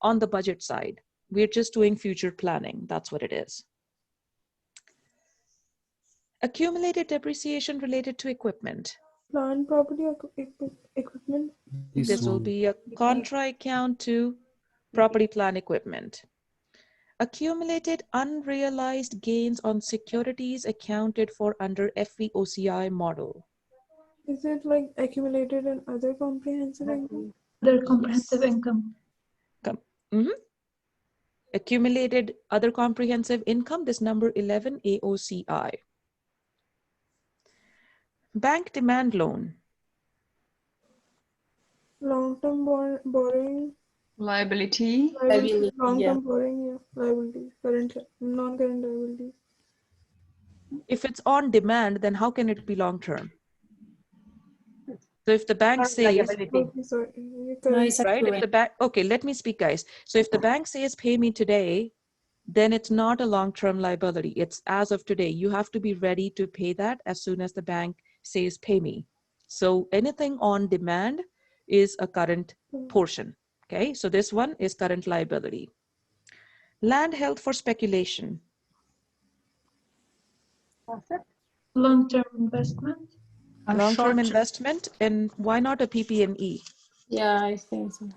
on the budget side. We're just doing future planning. That's what it is. Accumulated depreciation related to equipment.
Plant property equipment.
This will be a contra account to property, plant, equipment. Accumulated unrealized gains on securities accounted for under FVOCI model.
Is it like accumulated in other comprehensive income?
Other comprehensive income.
Accumulated other comprehensive income, this number 11, AOCI. Bank demand loan.
Long-term borrowing.
Liability.
Long-term borrowing, yeah. Liabilities. Current, non-current liabilities.
If it's on demand, then how can it be long-term? So if the bank says, right, if the bank, okay, let me speak, guys. So if the bank says, pay me today, then it's not a long-term liability. It's as of today. You have to be ready to pay that as soon as the bank says, pay me. So anything on demand is a current portion. Okay, so this one is current liability. Land held for speculation.
Long-term investment.
Long-term investment, and why not a PP&E?
Yeah, I think so.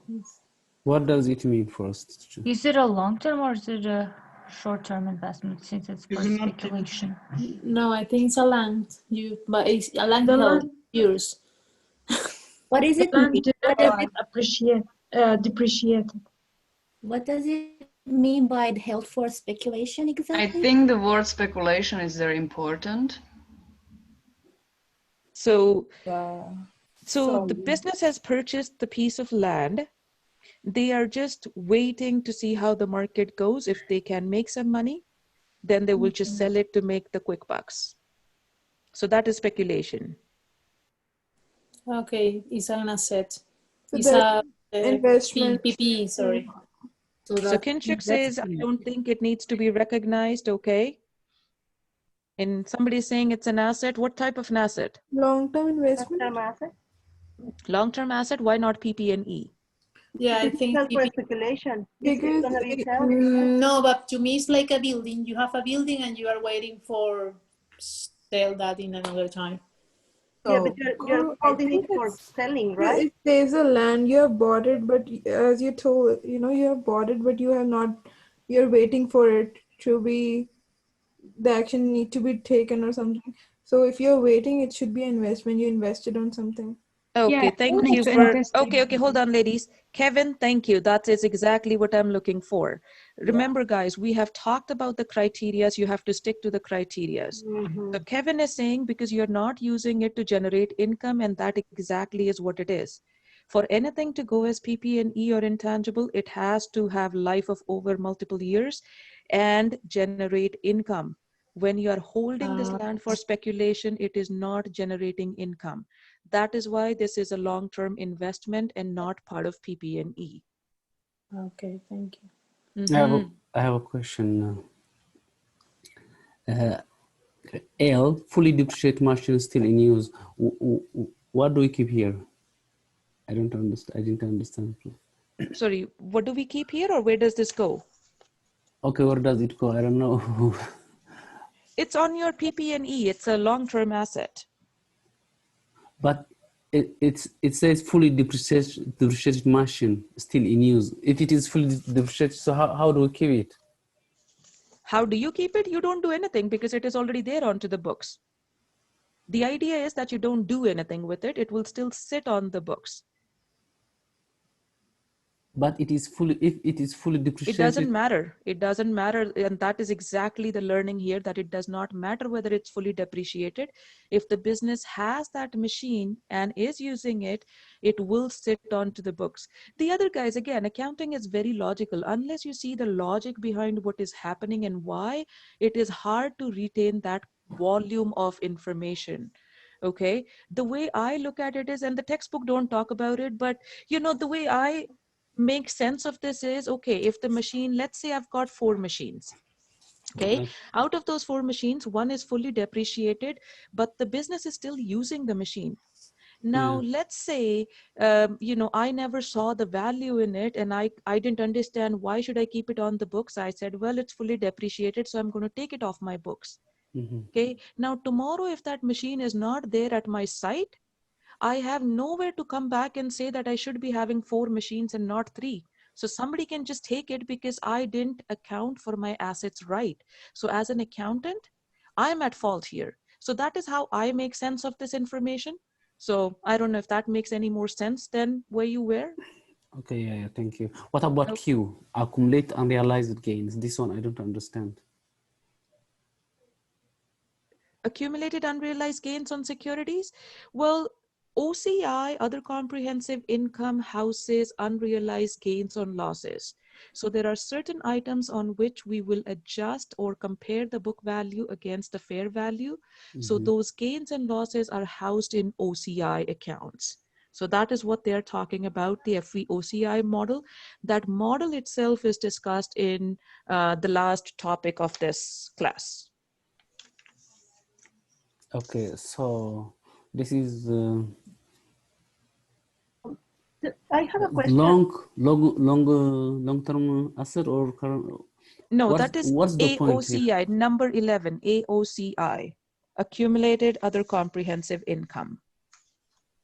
What does it mean first?
Is it a long-term or is it a short-term investment since it's for speculation?
No, I think it's a land. But it's a land held years.
What is it?
Land depreciated.
What does it mean by held for speculation exactly?
I think the word speculation is very important.
So So the business has purchased the piece of land. They are just waiting to see how the market goes. If they can make some money, then they will just sell it to make the quick bucks. So that is speculation.
Okay, it's an asset.
So
It's
that
a
investment.
PPE, sorry.
So
So
that
Kinshuk
that's
says, I don't think it needs to be recognized. Okay. And somebody is saying it's an asset. What type of an asset?
Long-term investment.
Long-term asset.
Long-term asset. Why not PP&E?
Yeah, I think
Difficult for
PP.
speculation. Is it
Because
gonna be sold?
No, but to me, it's like a building. You have a building and you are waiting for sell that in another time.
Yeah, but
So
you're
I
holding it
think
for
it's
selling,
no,
right?
it saves a land. You have bought it, but as you told, you have bought it, but you have not. You're waiting for it to be the action need to be taken or something. So if you're waiting, it should be an investment. You invested on something.
Okay,
Yeah,
thank
need
you
to
for,
invest in
okay, hold on, ladies. Kevin, thank you. That is exactly what I'm looking for. Remember, guys, we have talked about the criterias. You have to stick to the criterias. So Kevin is saying because you're not using it to generate income, and that exactly is what it is. For anything to go as PP&E or intangible, it has to have life of over multiple years and generate income. When you are holding this land for speculation, it is not generating income. That is why this is a long-term investment and not part of PP&E.
Okay, thank you.
I have a question. L, fully depreciated machine still in use. What do we keep here? I don't understand. I didn't understand.
Sorry, what do we keep here, or where does this go?
Okay, where does it go? I don't know.
It's on your PP&E. It's a long-term asset.
But it says fully depreciated machine still in use. If it is fully depreciated, so how do we keep it?
How do you keep it? You don't do anything because it is already there onto the books. The idea is that you don't do anything with it. It will still sit on the books.
But it is fully, if it is fully
It
depreciated.
doesn't matter. It doesn't matter. And that is exactly the learning here, that it does not matter whether it's fully depreciated. If the business has that machine and is using it, it will sit onto the books. The other guys, again, accounting is very logical. Unless you see the logic behind what is happening and why, it is hard to retain that volume of information. Okay, the way I look at it is, and the textbook don't talk about it, but the way I make sense of this is, okay, if the machine, let's say I've got 4 machines. Okay, out of those 4 machines, one is fully depreciated, but the business is still using the machine. Now, let's say, I never saw the value in it, and I didn't understand why should I keep it on the books. I said, well, it's fully depreciated, so I'm going to take it off my books. Okay, now tomorrow, if that machine is not there at my site, I have nowhere to come back and say that I should be having 4 machines and not 3. So somebody can just take it because I didn't account for my assets right. So as an accountant, I'm at fault here. So that is how I make sense of this information. So I don't know if that makes any more sense than where you were.
Okay, yeah, thank you. What about Q? Accumulate unrealized gains. This one I don't understand.
Accumulated unrealized gains on securities? Well, OCI, other comprehensive income, houses unrealized gains on losses. So there are certain items on which we will adjust or compare the book value against the fair value. So those gains and losses are housed in OCI accounts. So that is what they're talking about, the FVOCI model. That model itself is discussed in the last topic of this class.
Okay, so this is
I have a question.
long-term asset or current?
No, that is
what's the point here?
AOCI, number 11, AOCI, accumulated other comprehensive income.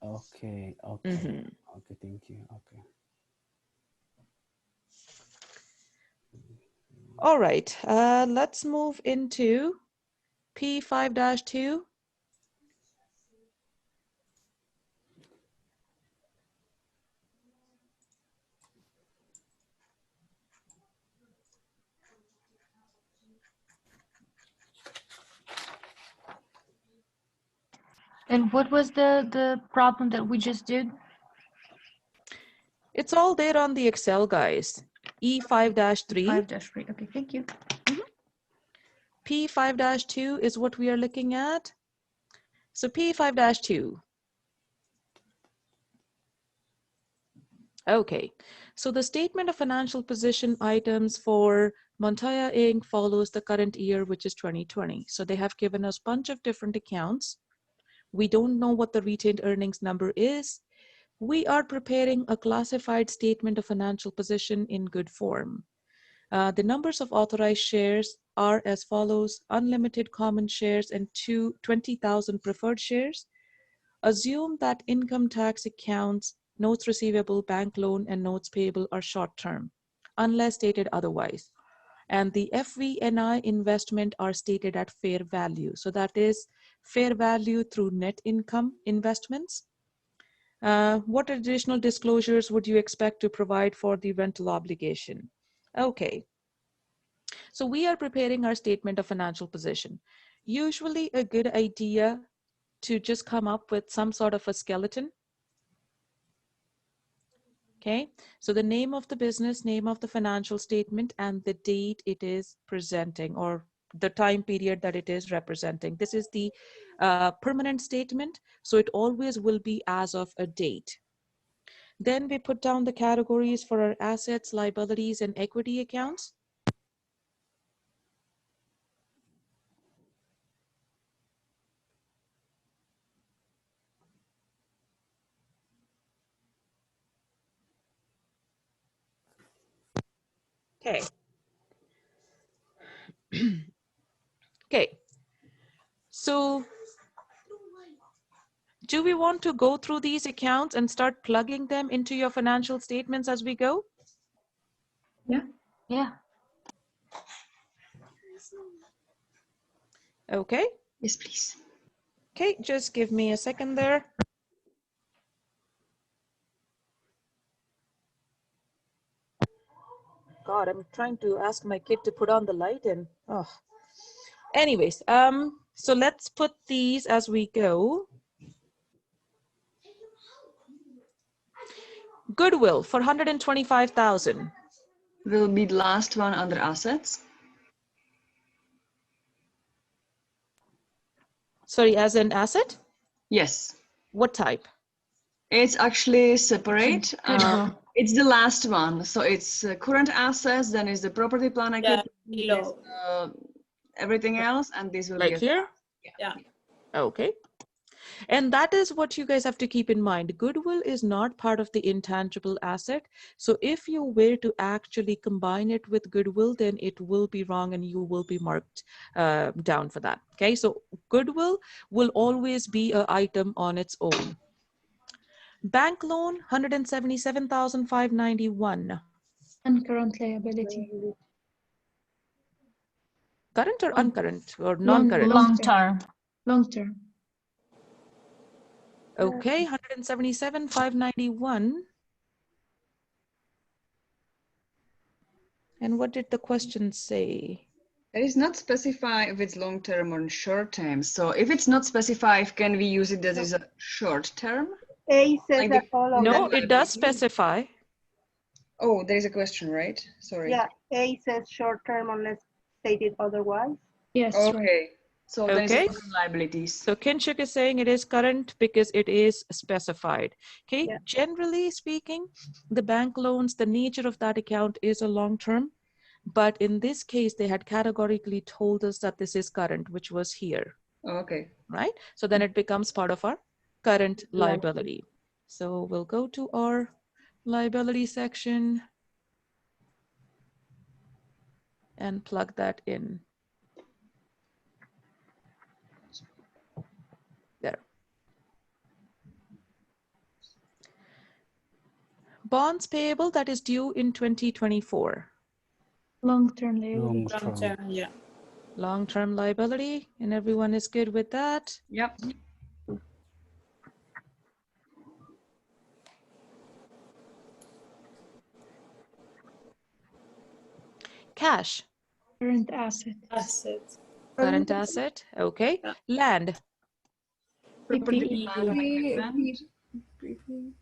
Okay, okay, okay, thank you. Okay.
All right, let's move into P5-2.
And what was the problem that we just did?
It's all there on the Excel, guys. E5-3.
5-3. Okay, thank you.
P5-2 is what we are looking at. So P5-2. Okay, so the statement of financial position items for Montoya Inc. follows the current year, which is 2020. So they have given us a bunch of different accounts. We don't know what the retained earnings number is. We are preparing a classified statement of financial position in good form. The numbers of authorized shares are as follows: unlimited common shares and 20,000 preferred shares. Assume that income tax accounts, notes receivable, bank loan, and notes payable are short-term, unless stated otherwise. And the FVNI investment are stated at fair value. So that is fair value through net income investments. What additional disclosures would you expect to provide for the rental obligation? Okay. So we are preparing our statement of financial position. Usually a good idea to just come up with some sort of a skeleton. Okay, so the name of the business, name of the financial statement, and the date it is presenting, or the time period that it is representing. This is the permanent statement, so it always will be as of a date. Then we put down the categories for our assets, liabilities, and equity accounts. Okay. Okay. So do we want to go through these accounts and start plugging them into your financial statements as we go?
Yeah.
Yeah.
Okay.
Yes, please.
Okay, just give me a second there. God, I'm trying to ask my kid to put on the light and oh. Anyways, so let's put these as we go. Goodwill for 125,000.
Will be the last one under assets.
Sorry, as an asset?
Yes.
What type?
It's actually separate.
Goodwill.
It's the last one. So it's current assets, then is the property plant equipment, there's, everything else, and this will
Like
be
here?
Yeah.
Okay. And that is what you guys have to keep in mind. Goodwill is not part of the intangible asset. So if you were to actually combine it with goodwill, then it will be wrong and you will be marked down for that. Okay, so goodwill will always be an item on its own. Bank loan, 177,591.
And current liability.
Current or uncurrent or
Long
non-current?
Long term.
Long term.
Okay, 177,591. And what did the question say?
It is not specified if it's long term or short term. So if it's not specified, can we use it as a short term?
A says
Like
that all of
No,
them.
it does specify.
Oh, there is a question, right? Sorry.
Yeah, A says short term unless stated otherwise.
Yes. Right.
Okay. So then
Okay.
it's liabilities.
So Kinshuk is saying it is current because it is specified. Okay.
Yeah.
Generally speaking, the bank loans, the nature of that account is a long term. But in this case, they had categorically told us that this is current, which was here.
Okay.
Right. So then it becomes part of our current liability. So we'll go to our liability section and plug that in. There. Bonds payable that is due in 2024.
Long-term liability.
Long-term, yeah.
Long-term liability, and everyone is good with that?
Yep.
Cash.
Current asset.
Assets.
Current asset, okay.
Yeah.
Land.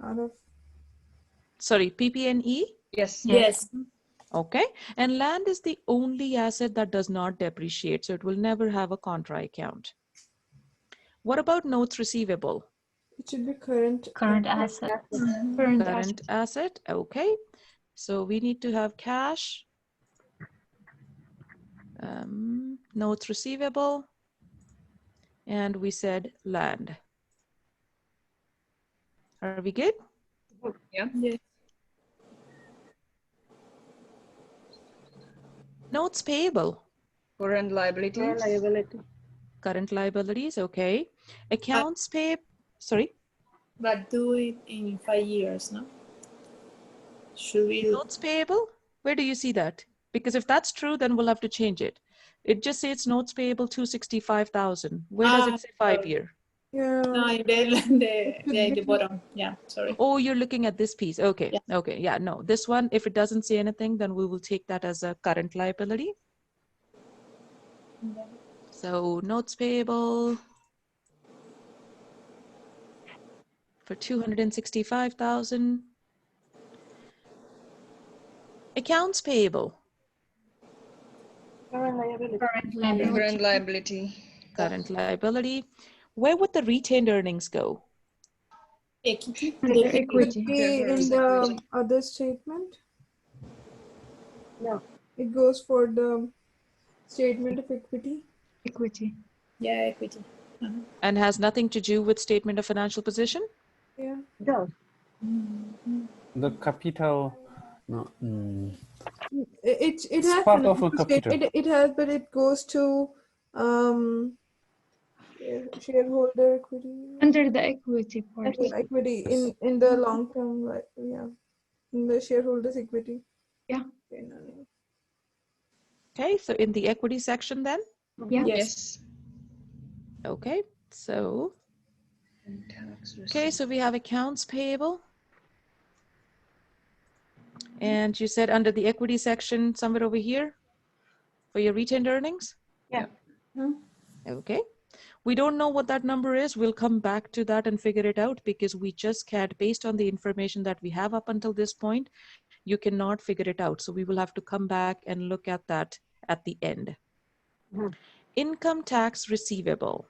Out of
Sorry, PP&E?
Yes.
Yes.
Okay. And land is the only asset that does not depreciate, so it will never have a contra account. What about notes receivable?
it should be current
asset.
Current asset. Okay. So we need to have cash, notes receivable, and we said land. Are we good?
Yeah.
Yes.
Notes payable.
Current liabilities.
Current liabilities. Okay. Accounts pay. Sorry.
But do it in 5 years, no? Should we?
Notes payable. Where do you see that? Because if that's true, then we'll have to change it. It just says notes payable 265,000. Where does it say 5 year?
Yeah.
No, in the bottom. Yeah, sorry.
Oh, you're looking at this piece. Okay.
Yeah.
Okay. Yeah, no. This one, if it doesn't say anything, then we will take that as a current liability.
Yeah.
So notes payable for 265,000. Accounts payable.
Current liability.
Current liability.
Current liability. Where would the retained earnings go?
Equity.
Equity. In the other statement?
No.
It goes for the statement of equity.
Yeah, equity.
And has nothing to do with statement of financial position?
Yeah.
It does.
The capital, no,
It
it's
has
part of a
financial state-
capital.
it has, but it goes to shareholder equity.
Under the equity part.
Equity in the long term, like, yeah, in the shareholders equity.
Yeah.
Okay, no, no.
Okay, so in the equity section then?
Yeah.
Yes.
Okay, so okay, so we have accounts payable. And you said under the equity section, somewhere over here for your retained earnings?
Yeah.
Okay. We don't know what that number is. We'll come back to that and figure it out because we just can't, based on the information that we have up until this point, you cannot figure it out. So we will have to come back and look at that at the end. Income tax receivable.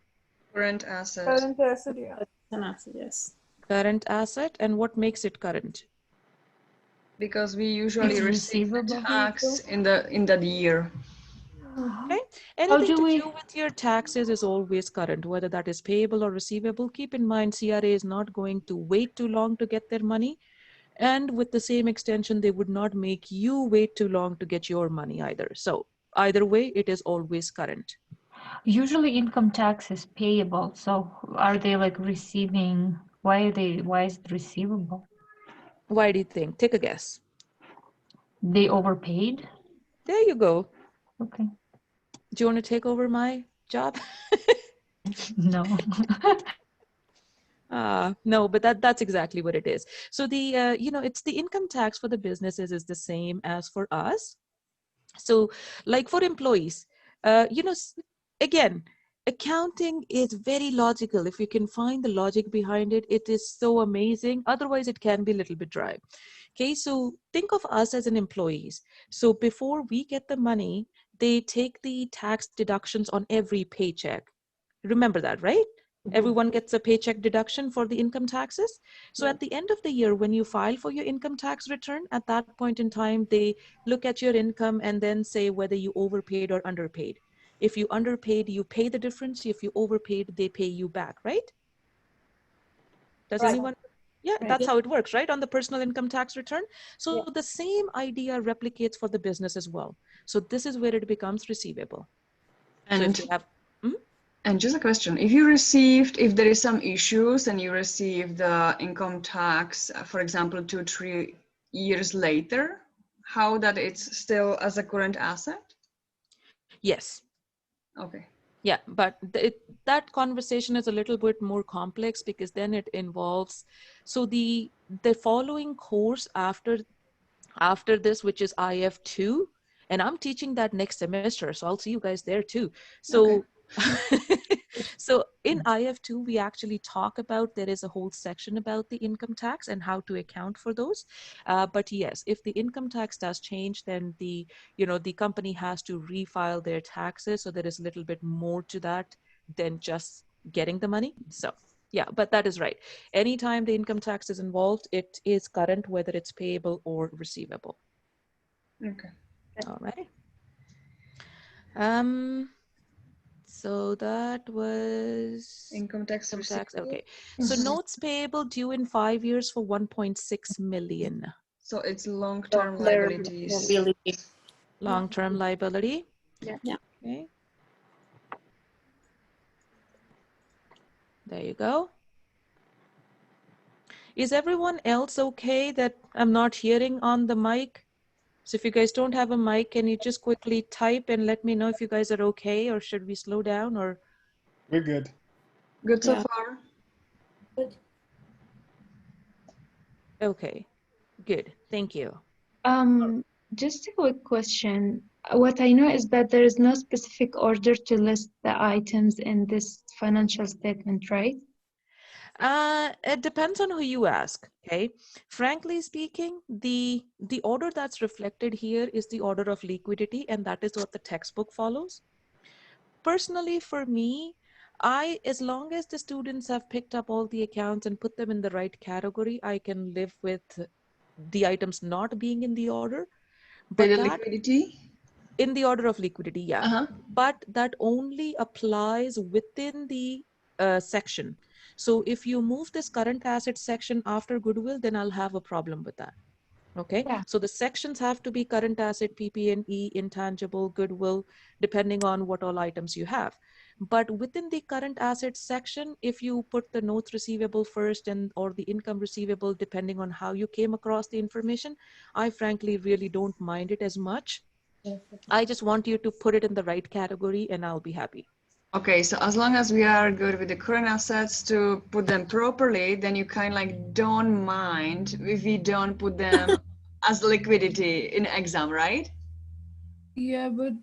Current asset.
Current asset, yeah.
An asset, yes.
Current asset. And what makes it current?
Because we usually
It's
receive the
receivable.
tax in that year.
Okay. Anything to do with your taxes is always current, whether that is payable or receivable. Keep in mind, CRA is not going to wait too long to get their money. And with the same extension, they would not make you wait too long to get your money either. So either way, it is always current.
Usually income tax is payable. So are they like receiving? Why is it receivable?
Why do you think? Take a guess.
They overpaid?
There you go.
Okay.
Do you want to take over my job?
No.
No, but that's exactly what it is. So the, it's the income tax for the businesses is the same as for us. So like for employees, again, accounting is very logical. If you can find the logic behind it, it is so amazing. Otherwise, it can be a little bit dry. Okay, so think of us as an employees. So before we get the money, they take the tax deductions on every paycheck. Remember that, right? Everyone gets a paycheck deduction for the income taxes. So at the end of the year, when you file for your income tax return, at that point in time, they look at your income and then say whether you overpaid or underpaid. If you underpaid, you pay the difference. If you overpaid, they pay you back, right? Does anyone? Yeah, that's how it works, right? On the personal income tax return. So the same idea replicates for the business as well. So this is where it becomes receivable.
And
so if you have,
And just a question, if there is some issues and you receive the income tax, for example, 2-3 years later, how that it's still as a current asset?
Yes.
Okay.
Yeah, but that conversation is a little bit more complex because then it involves, so the following course after this, which is IF2, and I'm teaching that next semester, so I'll see you guys there too. So So in IF2, we actually talk about, there is a whole section about the income tax and how to account for those. But yes, if the income tax does change, then the company has to refile their taxes. So there is a little bit more to that than just getting the money. So yeah, but that is right. Anytime the income tax is involved, it is current, whether it's payable or receivable.
Okay.
All right. So that was
Income tax
income tax.
receivable.
Okay. So notes payable due in 5 years for 1.6 million.
So it's long-term
Their
liabilities.
ability.
Long-term liability.
Yeah.
Okay. There you go. Is everyone else okay that I'm not hearing on the mic? So if you guys don't have a mic, can you just quickly type and let me know if you guys are okay, or should we slow down, or?
We're good.
Good so
Yeah.
far.
Okay, good. Thank you.
Just a quick question. What I know is that there is no specific order to list the items in this financial statement, right?
It depends on who you ask. Okay, frankly speaking, the order that's reflected here is the order of liquidity, and that is what the textbook follows. Personally, for me, as long as the students have picked up all the accounts and put them in the right category, I can live with the items not being in the order. But
The
that
liquidity?
in the order of liquidity, yeah. But that only applies within the section. So if you move this current asset section after goodwill, then I'll have a problem with that. Okay,
Yeah.
so the sections have to be current asset, PP&E, intangible, goodwill, depending on what all items you have. But within the current assets section, if you put the notes receivable first and or the income receivable, depending on how you came across the information, I frankly really don't mind it as much. I just want you to put it in the right category and I'll be happy.
Okay, so as long as we are good with the current assets to put them properly, then you kind of like don't mind if we don't put them as liquidity in exam, right?
Yeah, but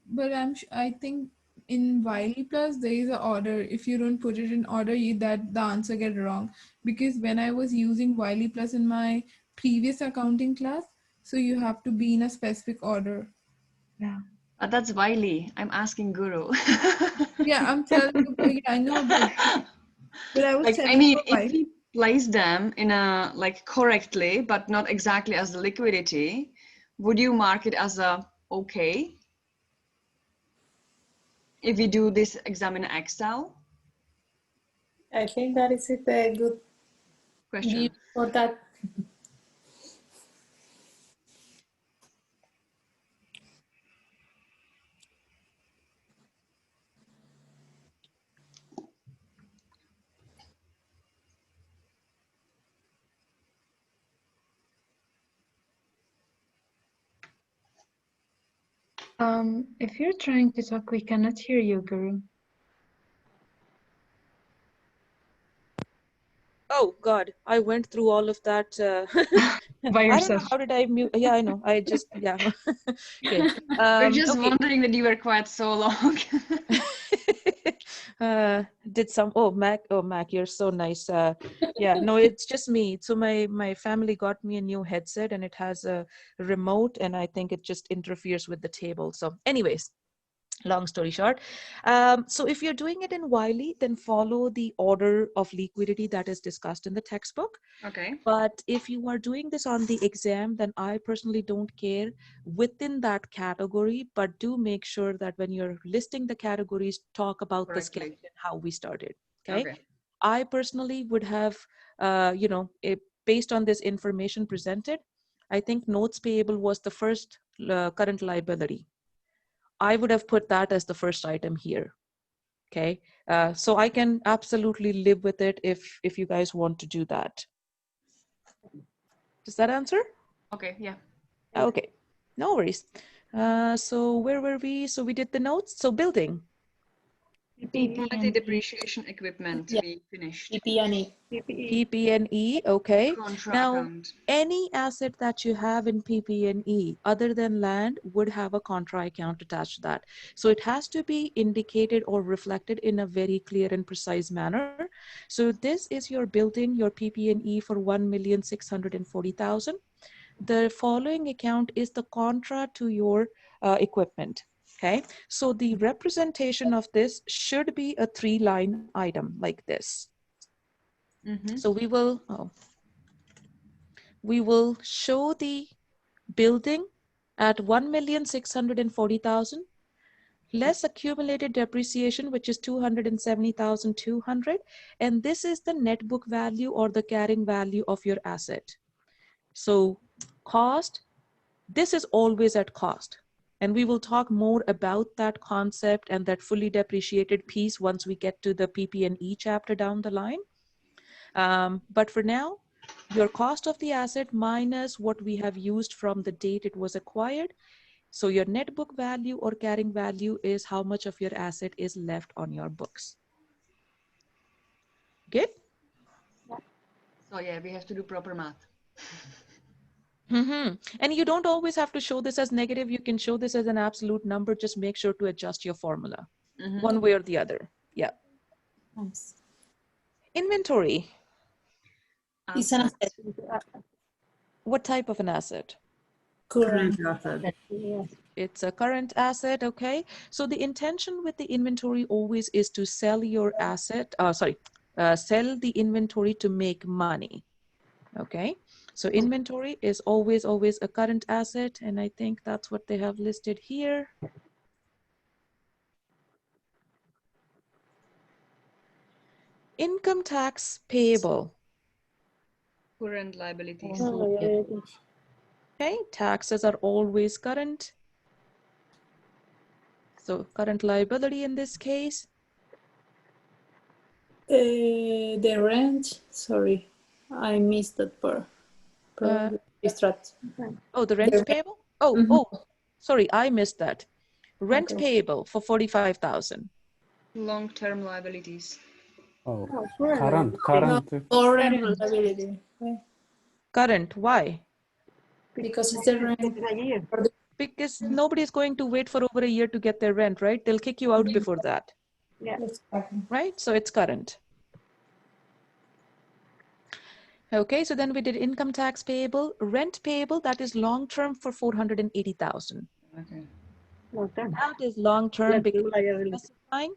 I think in Wiley Plus there is a order. If you don't put it in order, that the answer get wrong. Because when I was using Wiley Plus in my previous accounting class, so you have to be in a specific order.
Yeah.
That's Wiley. I'm asking Guru.
Yeah, I'm telling you. Yeah, I know, but I was
Like, I
telling
mean,
you
if
why.
we place them in a like correctly, but not exactly as the liquidity, would you mark it as a okay? If we do this exam in Excel?
I think that is a good
Question.
view for that.
If you're trying to talk, we cannot hear you, Guru.
Oh God, I went through all of that.
By
I don't know,
yourself.
how did I mute? Yeah, I know. I just, yeah. Okay.
We're just
Okay.
wondering that you were quiet so long.
Did some, oh Mac, you're so nice. Yeah, no, it's just me. So my family got me a new headset and it has a remote and I think it just interferes with the table. So anyways, long story short, so if you're doing it in Wiley, then follow the order of liquidity that is discussed in the textbook.
Okay.
But if you are doing this on the exam, then I personally don't care within that category, but do make sure that when you're listing the categories, talk about the
Correctly.
skeleton, how we started. Okay.
Okay.
I personally would have, based on this information presented, I think notes payable was the first current liability. I would have put that as the first item here. Okay. So I can absolutely live with it if you guys want to do that. Does that answer?
Okay, yeah.
Okay, no worries. So where were we? So we did the notes. So building.
Utility depreciation equipment,
Yeah.
we finished.
PP&E.
PP&E, okay.
Contra
Now,
account.
any asset that you have in PP&E other than land would have a contra account attached to that. So it has to be indicated or reflected in a very clear and precise manner. So this is your building, your PP&E for 1,640,000. The following account is the contra to your equipment. Okay, so the representation of this should be a 3-line item like this. So we will show the building at 1,640,000 less accumulated depreciation, which is 270,200, and this is the net book value or the carrying value of your asset. So cost, this is always at cost. And we will talk more about that concept and that fully depreciated piece once we get to the PP&E chapter down the line. But for now, your cost of the asset minus what we have used from the date it was acquired. So your net book value or carrying value is how much of your asset is left on your books. Good?
So yeah, we have to do proper math.
And you don't always have to show this as negative. You can show this as an absolute number. Just make sure to adjust your formula one way or the other. Yeah.
Nice.
Inventory.
It's an asset.
What type of an asset?
Current.
It's a current asset, okay? So the intention with the inventory always is to sell your asset, sell the inventory to make money, okay? So inventory is always a current asset, and I think that's what they have listed here. Income tax payable.
Current liabilities.
Okay, taxes are always current. So current liability in this case.
The rent, sorry, I missed that part.
Oh, the rent payable? Oh, sorry, I missed that. Rent payable for 45,000.
Long-term liabilities.
Oh, current.
Current liability.
Current, why?
Because it's the rent.
Because nobody's going to wait for over a year to get their rent, right? They'll kick you out before that.
Yeah.
Right? So it's current. Okay, so then we did income tax payable, rent payable, that is long-term for 480,000.
Okay.
That is long-term because specifying.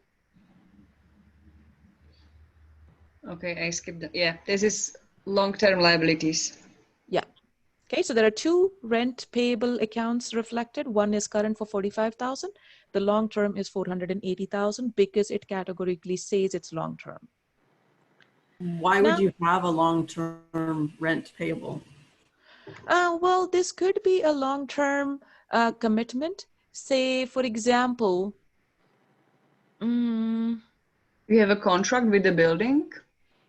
Okay, I skipped that. Yeah, this is long-term liabilities.
Yeah. Okay, so there are two rent payable accounts reflected. One is current for 45,000. The long-term is 480,000 because it categorically says it's long-term.
Why would you have a long-term rent payable?
Well, this could be a long-term commitment. Say, for example,
we have a contract with the building?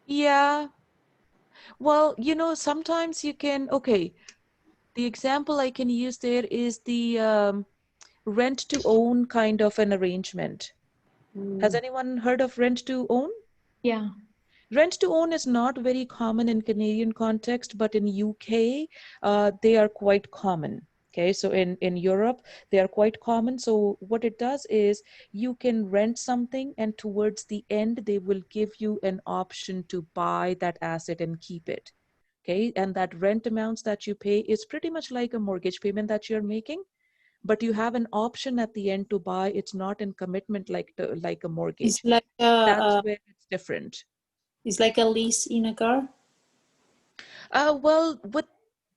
Yeah. Well, you know, sometimes you can, okay, the example I can use there is the rent to own kind of an arrangement. Has anyone heard of rent to own?
Yeah.
Rent to own is not very common in Canadian context, but in UK, they are quite common. Okay, so in Europe, they are quite common. So what it does is you can rent something and towards the end, they will give you an option to buy that asset and keep it. Okay, and that rent amounts that you pay is pretty much like a mortgage payment that you're making, but you have an option at the end to buy. It's not in commitment like a mortgage.
It's like
that's where it's different.
It's like a lease in a car?
Well, with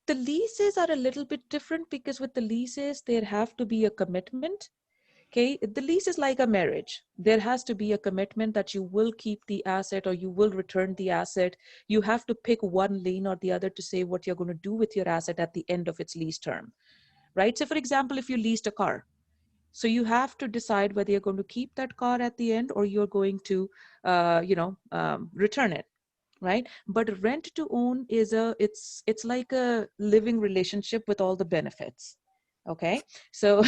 the leases are a little bit different because with the leases, there have to be a commitment. Okay, the lease is like a marriage. There has to be a commitment that you will keep the asset or you will return the asset. You have to pick one lane or the other to say what you're going to do with your asset at the end of its lease term, right? So for example, if you leased a car, so you have to decide whether you're going to keep that car at the end or you're going to, return it. Right, but rent to own is it's like a living relationship with all the benefits. Okay, so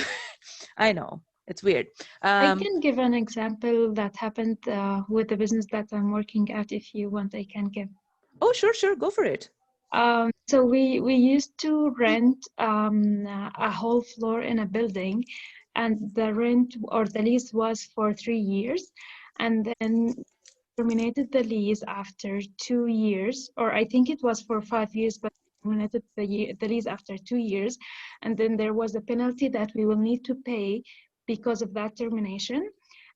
I know It's weird.
I can give an example that happened with the business that I'm working at. If you want, I can give.
Oh, sure, go for it.
So we used to rent a whole floor in a building, and the rent or the lease was for 3 years, and then terminated the lease after 2 years, or I think it was for 5 years, but terminated the lease after 2 years, and then there was a penalty that we will need to pay because of that termination,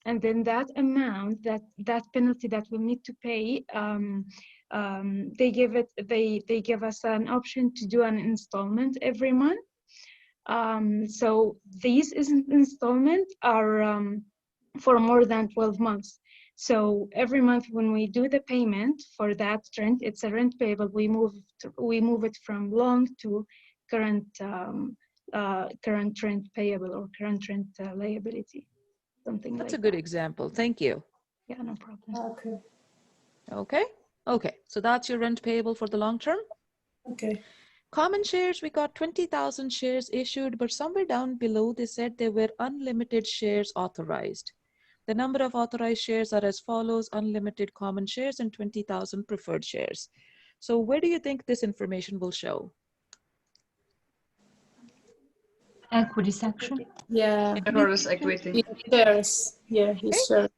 and then that amount, that penalty that we'll need to pay, they give us an option to do an installment every month. So these installments are for more than 12 months. So every month when we do the payment for that rent, it's a rent payable. We move it from long to current current rent payable or current rent liability, something
That's
like
a good
that.
example. Thank you.
Yeah, no problem.
Okay.
Okay. So that's your rent payable for the long term.
Okay.
Common shares, we got 20,000 shares issued, but somewhere down below they said there were unlimited shares authorized. The number of authorized shares are as follows: unlimited common shares and 20,000 preferred shares. So where do you think this information will show?
Equity section.
Yeah.
Shareholders equity.
There's, yeah, his share.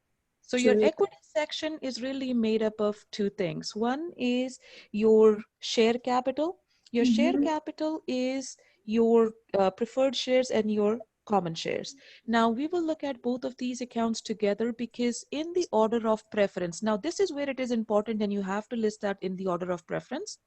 So your equity section is really made up of two things. One is your share capital. Your share capital is your preferred shares and your common shares. Now we will look at both of these accounts together because in the order of preference, now this is where it is important and you have to list that in the order of preference.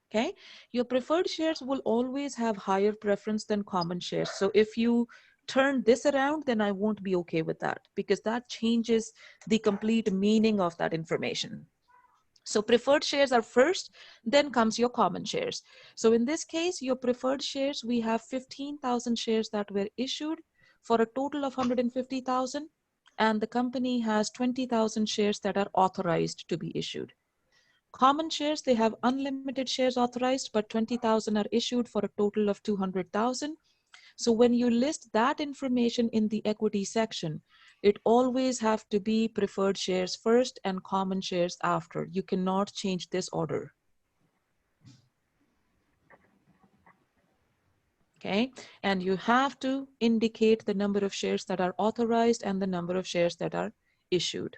Okay, your preferred shares will always have higher preference than common shares. So if you turn this around, then I won't be okay with that because that changes the complete meaning of that information. So preferred shares are first, then comes your common shares. So in this case, your preferred shares, we have 15,000 shares that were issued for a total of 150,000, and the company has 20,000 shares that are authorized to be issued. Common shares, they have unlimited shares authorized, but 20,000 are issued for a total of 200,000. So when you list that information in the equity section, it always have to be preferred shares first and common shares after. You cannot change this order. Okay, and you have to indicate the number of shares that are authorized and the number of shares that are issued.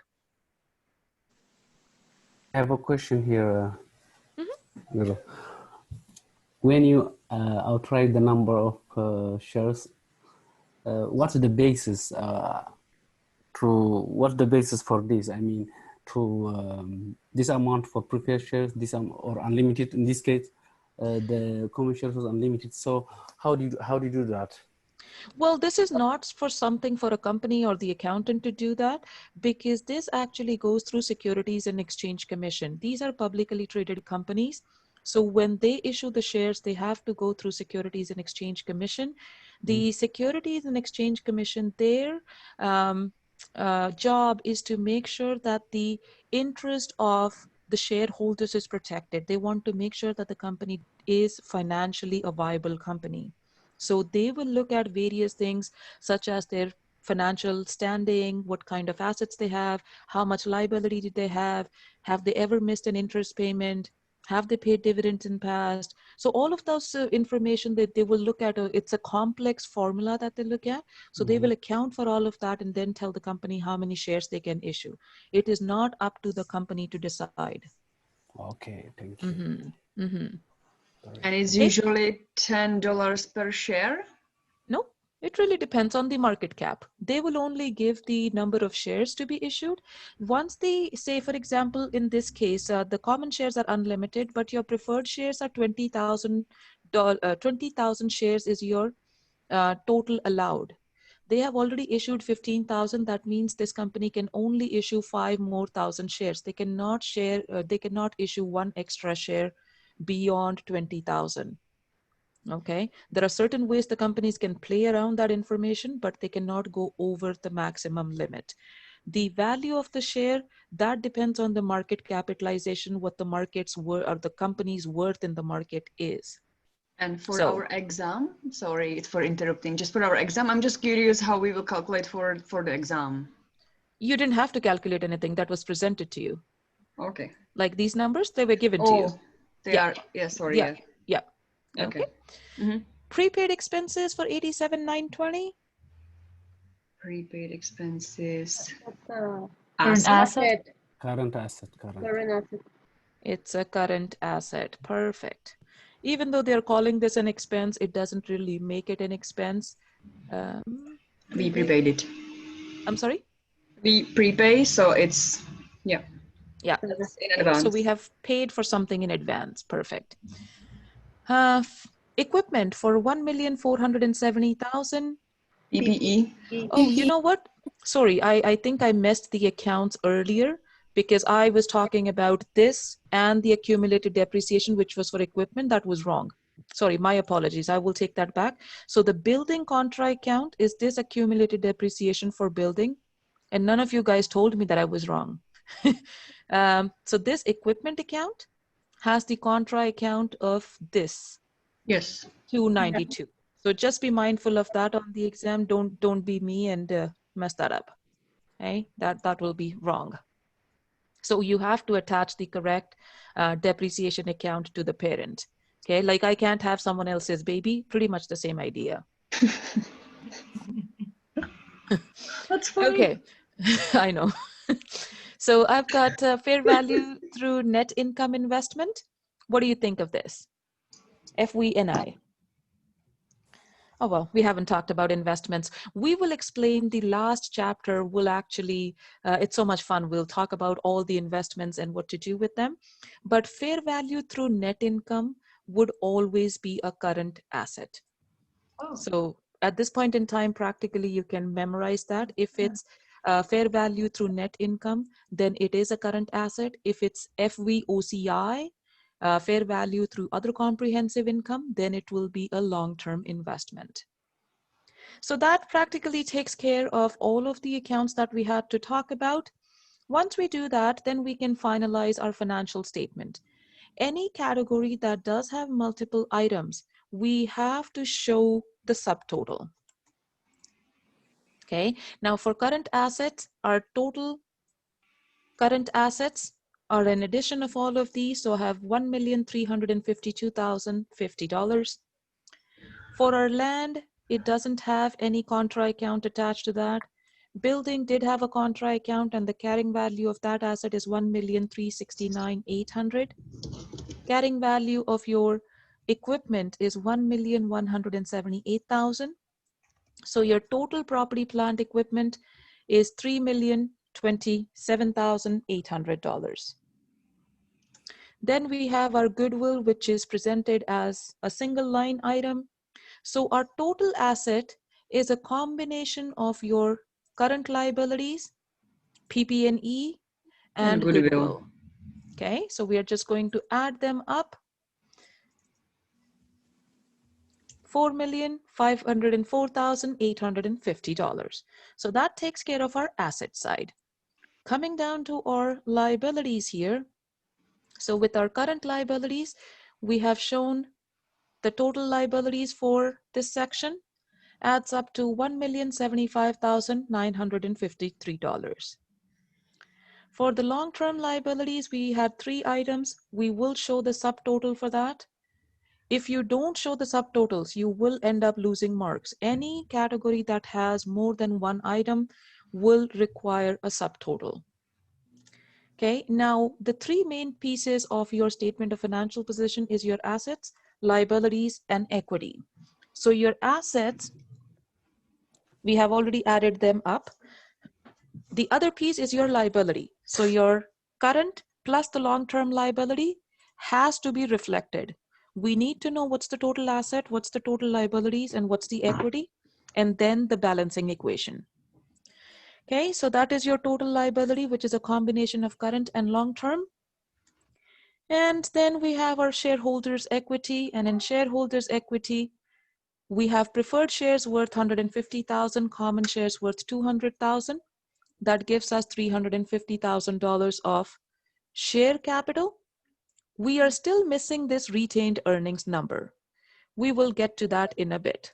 I have a question here. When you outright the number of shares, what's the basis what's the basis for this? I mean, this amount for preferred shares, or unlimited in this case, the common shares was unlimited. So how do you do that?
Well, this is not for something for a company or the accountant to do that, because this actually goes through Securities and Exchange Commission. These are publicly traded companies. So when they issue the shares, they have to go through Securities and Exchange Commission. The Securities and Exchange Commission, their job is to make sure that the interest of the shareholders is protected. They want to make sure that the company is financially a viable company. So they will look at various things such as their financial standing, what kind of assets they have, how much liability did they have they ever missed an interest payment, have they paid dividends in past. So all of those information that they will look at, it's a complex formula that they look at. So they will account for all of that and then tell the company how many shares they can issue. It is not up to the company to decide.
Okay, thank you.
And it's usually $10 per share?
No, it really depends on the market cap. They will only give the number of shares to be issued. Once they say, for example, in this case, the common shares are unlimited, but your preferred shares are 20,000 shares is your total allowed. They have already issued 15,000. That means this company can only issue 5 more thousand shares. They cannot issue one extra share beyond 20,000. Okay, there are certain ways the companies can play around that information, but they cannot go over the maximum limit. The value of the share, that depends on the market capitalization, what the market's worth or the company's worth in the market is.
And for
So
our exam, sorry, it's for interrupting. Just for our exam, I'm just curious how we will calculate for the exam.
you didn't have to calculate anything that was presented to you.
Okay.
Like these numbers, they were given to you.
Oh, they
Yeah.
are. Yeah. Sorry.
Yeah.
Yeah.
Yeah.
Okay.
Okay. Prepaid expenses for 87,920.
Prepaid expenses.
Current
Asset.
asset.
Current asset, current.
Current asset.
It's a current asset. Perfect. Even though they're calling this an expense, it doesn't really make it an expense.
We prepaid it.
I'm sorry?
We prepay, so it's, yeah.
Yeah.
It's in advance.
So we have paid for something in advance. Perfect. Equipment for 1,470,000.
PPE.
Oh, you know what? Sorry, I think I messed the accounts earlier because I was talking about this and the accumulated depreciation, which was for equipment. That was wrong. Sorry, my apologies. I will take that back. So the building contra account is this accumulated depreciation for building. And none of you guys told me that I was wrong. So this equipment account has the contra account of this.
Yes.
292. So just be mindful of that on the exam. Don't be me and mess that up. Okay, that will be wrong. So you have to attach the correct depreciation account to the parent. Okay, like I can't have someone else's baby. Pretty much the same idea.
That's funny.
Okay, I know. So I've got fair value through net income investment. What do you think of this? FVNI. Oh, well, we haven't talked about investments. We will explain the last chapter. We'll actually, it's so much fun. We'll talk about all the investments and what to do with them. But fair value through net income would always be a current asset.
Oh.
So at this point in time, practically you can memorize that. If it's fair value through net income, then it is a current asset. If it's FVOCI, fair value through other comprehensive income, then it will be a long-term investment. So that practically takes care of all of the accounts that we had to talk about. Once we do that, then we can finalize our financial statement. Any category that does have multiple items, we have to show the subtotal. Okay, now for current assets, our total current assets are an addition of all of these, so I have $1,352,050. For our land, it doesn't have any contra account attached to that. Building did have a contra account, and the carrying value of that asset is $1,369,800. Carrying value of your equipment is $1,178,000. So your total property, plant, equipment is $3,027,800. Then we have our goodwill, which is presented as a single line item. So our total asset is a combination of your current liabilities, PP&E, and goodwill. Okay, so we are just going to add them up. $4,504,850. So that takes care of our asset side. Coming down to our liabilities here. So with our current liabilities, we have shown the total liabilities for this section adds up to $1,075,953. For the long-term liabilities, we had 3 items. We will show the subtotal for that. If you don't show the subtotals, you will end up losing marks. Any category that has more than 1 item will require a subtotal. Okay, now the 3 main pieces of your statement of financial position is your assets, liabilities, and equity. So your assets, we have already added them up. The other piece is your liability. So your current plus the long-term liability has to be reflected. We need to know what's the total asset, what's the total liabilities, and what's the equity, and then the balancing equation. Okay, so that is your total liability, which is a combination of current and long-term. And then we have our shareholders' equity, and in shareholders' equity, we have preferred shares worth 150,000, common shares worth 200,000. That gives us $350,000 of share capital. We are still missing this retained earnings number. We will get to that in a bit.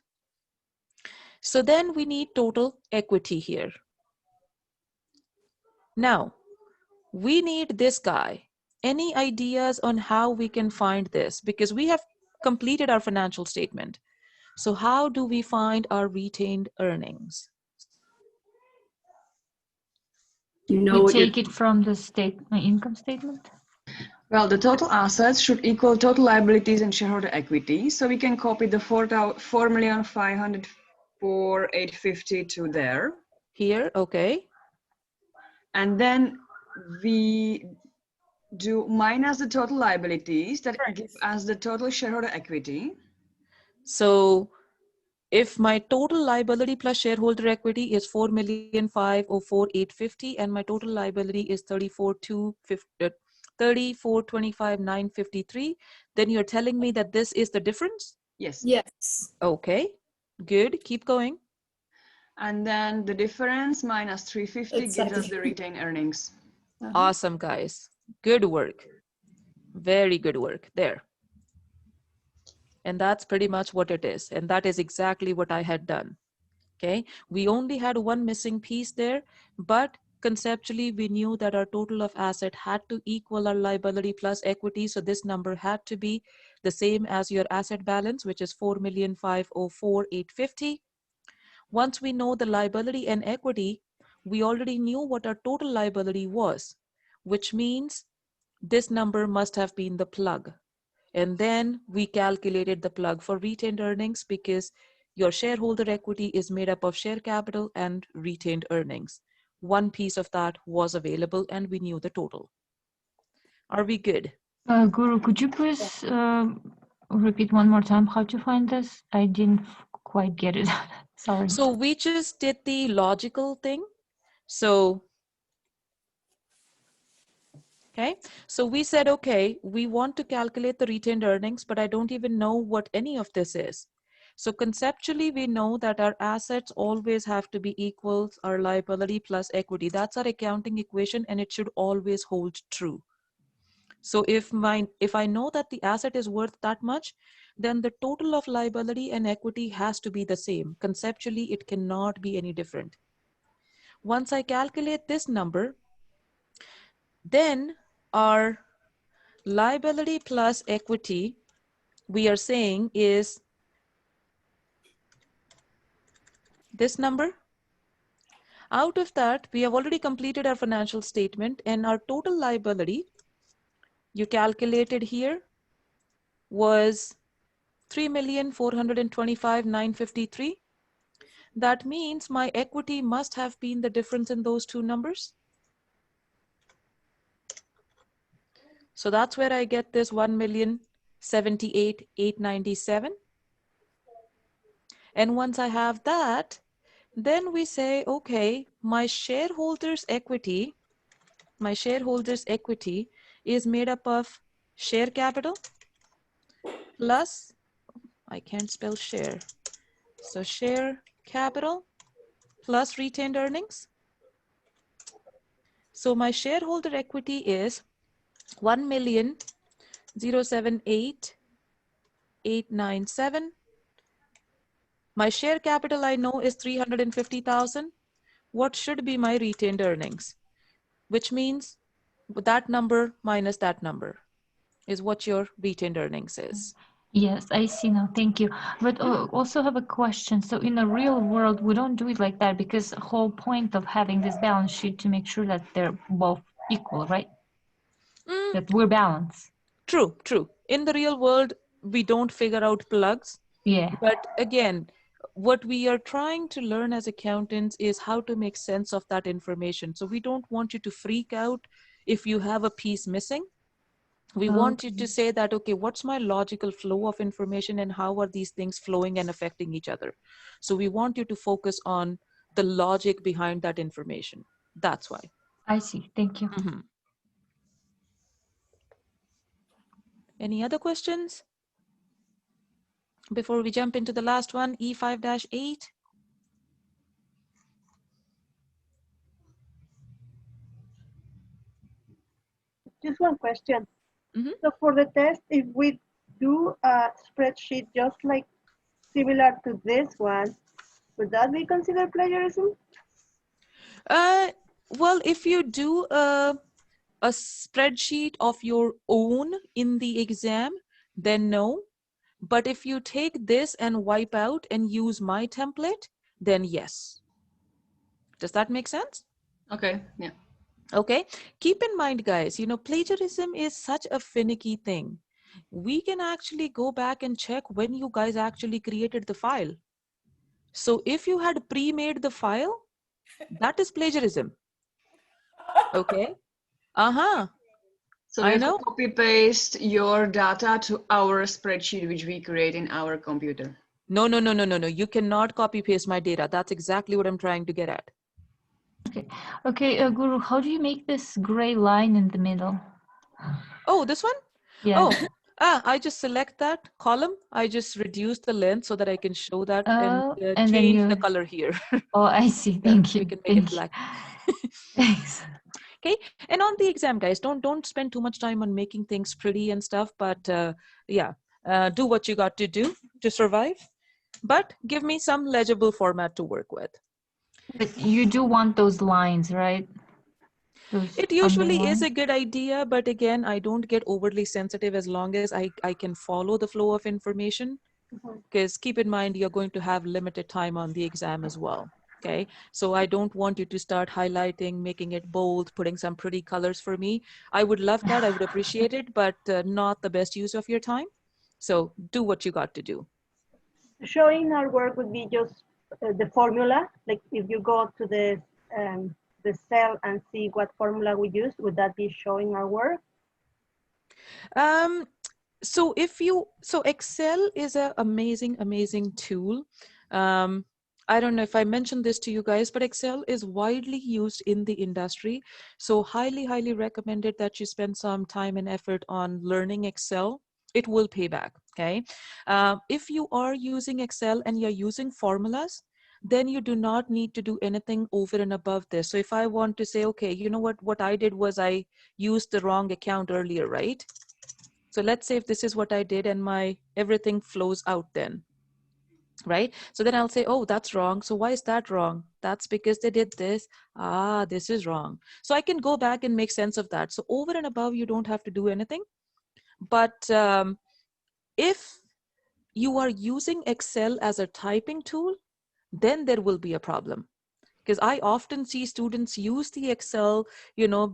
So then we need total equity here. Now, we need this guy. Any ideas on how we can find this? Because we have completed our financial statement. So how do we find our retained earnings?
You know
We
what
take it from the income statement?
Well, the total assets should equal total liabilities and shareholder equity. So we can copy the 4,504,850 to there.
Here, okay.
And then we do minus the total liabilities that give us the total shareholder equity.
So if my total liability plus shareholder equity is 4,504,850 and my total liability is 34,25,953, then you're telling me that this is the difference?
Yes.
Yes.
Okay, good. Keep going.
And then the difference minus 350 gives us
Exactly.
the retained earnings.
Awesome, guys. Good work. Very good work there. And that's pretty much what it is. And that is exactly what I had done. Okay, we only had one missing piece there, but conceptually we knew that our total of asset had to equal our liability plus equity. So this number had to be the same as your asset balance, which is 4,504,850. Once we know the liability and equity, we already knew what our total liability was, which means this number must have been the plug. And then we calculated the plug for retained earnings because your shareholder equity is made up of share capital and retained earnings. One piece of that was available and we knew the total. Are we good?
Guru, could you please repeat one more time how to find this? I didn't quite get it. Sorry.
So we just did the logical thing. So okay, so we said, okay, we want to calculate the retained earnings, but I don't even know what any of this is. So conceptually, we know that our assets always have to be equal our liability plus equity. That's our accounting equation, and it should always hold true. So if I know that the asset is worth that much, then the total of liability and equity has to be the same. Conceptually, it cannot be any different. Once I calculate this number, then our liability plus equity, we are saying is this number. Out of that, we have already completed our financial statement, and our total liability you calculated here was 3,425,953. That means my equity must have been the difference in those two numbers. So that's where I get this 1,078,897. And once I have that, then we say, okay, my shareholders' equity is made up of share capital plus, I can't spell share. So share capital plus retained earnings. So my shareholder equity is 1,078,897. My share capital I know is 350,000. What should be my retained earnings? Which means that number minus that number is what your retained earnings is.
Yes, I see now. Thank you. But also have a question. So in the real world, we don't do it like that because the whole point of having this balance sheet to make sure that they're both equal, right? That we're balanced.
True, true. In the real world, we don't figure out plugs.
Yeah.
But again, what we are trying to learn as accountants is how to make sense of that information. So we don't want you to freak out if you have a piece missing. We want you to say that, okay, what's my logical flow of information and how are these things flowing and affecting each other? So we want you to focus on the logic behind that information. That's why.
I see. Thank you.
Mm-hmm. Any other questions? Before we jump into the last one, E5-8.
Just one question.
Mm-hmm.
So for the test, if we do a spreadsheet just like similar to this one, would that be considered plagiarism?
Well, if you do a spreadsheet of your own in the exam, then no. But if you take this and wipe out and use my template, then yes. Does that make sense?
Okay, yeah.
Okay. Keep in mind, guys, plagiarism is such a finicky thing. We can actually go back and check when you guys actually created the file. So if you had pre-made the file, that is plagiarism. Okay. Uh-huh.
So we
I
have to
know.
copy paste your data to our spreadsheet, which we create in our computer.
No, no, no, no, no, no. You cannot copy paste my data. That's exactly what I'm trying to get at.
Okay, Guru, how do you make this gray line in the middle?
Oh, this one?
Yeah.
I just select that column. I just reduce the length so that I can show that and
And then
change
you.
the color here.
Oh, I see.
Yeah,
Thank you.
we can make it black.
Thanks.
Okay, and on the exam, guys, don't spend too much time on making things pretty and stuff. But yeah, do what you got to do to survive. But give me some legible format to work with.
But you do want those lines, right? Those
It usually is
underlines?
a good idea, but again, I don't get overly sensitive as long as I can follow the flow of information. Because keep in mind, you're going to have limited time on the exam as well. Okay, so I don't want you to start highlighting, making it bold, putting some pretty colors for me. I would love that. I would appreciate it, but not the best use of your time. So do what you got to do.
Showing our work would be just the formula. Like if you go to the cell and see what formula we use, would that be showing our work?
So Excel is an amazing tool. I don't know if I mentioned this to you guys, but Excel is widely used in the industry. So highly recommended that you spend some time and effort on learning Excel. It will pay back, okay? If you are using Excel and you're using formulas, then you do not need to do anything over and above this. So if I want to say, okay, you know what I did was I used the wrong account earlier, right? So let's say if this is what I did and my everything flows out then, right? So then I'll say, oh, that's wrong. So why is that wrong? That's because they did this. Ah, this is wrong. So I can go back and make sense of that. So over and above, you don't have to do anything. But if you are using Excel as a typing tool, then there will be a problem. Because I often see students use the Excel,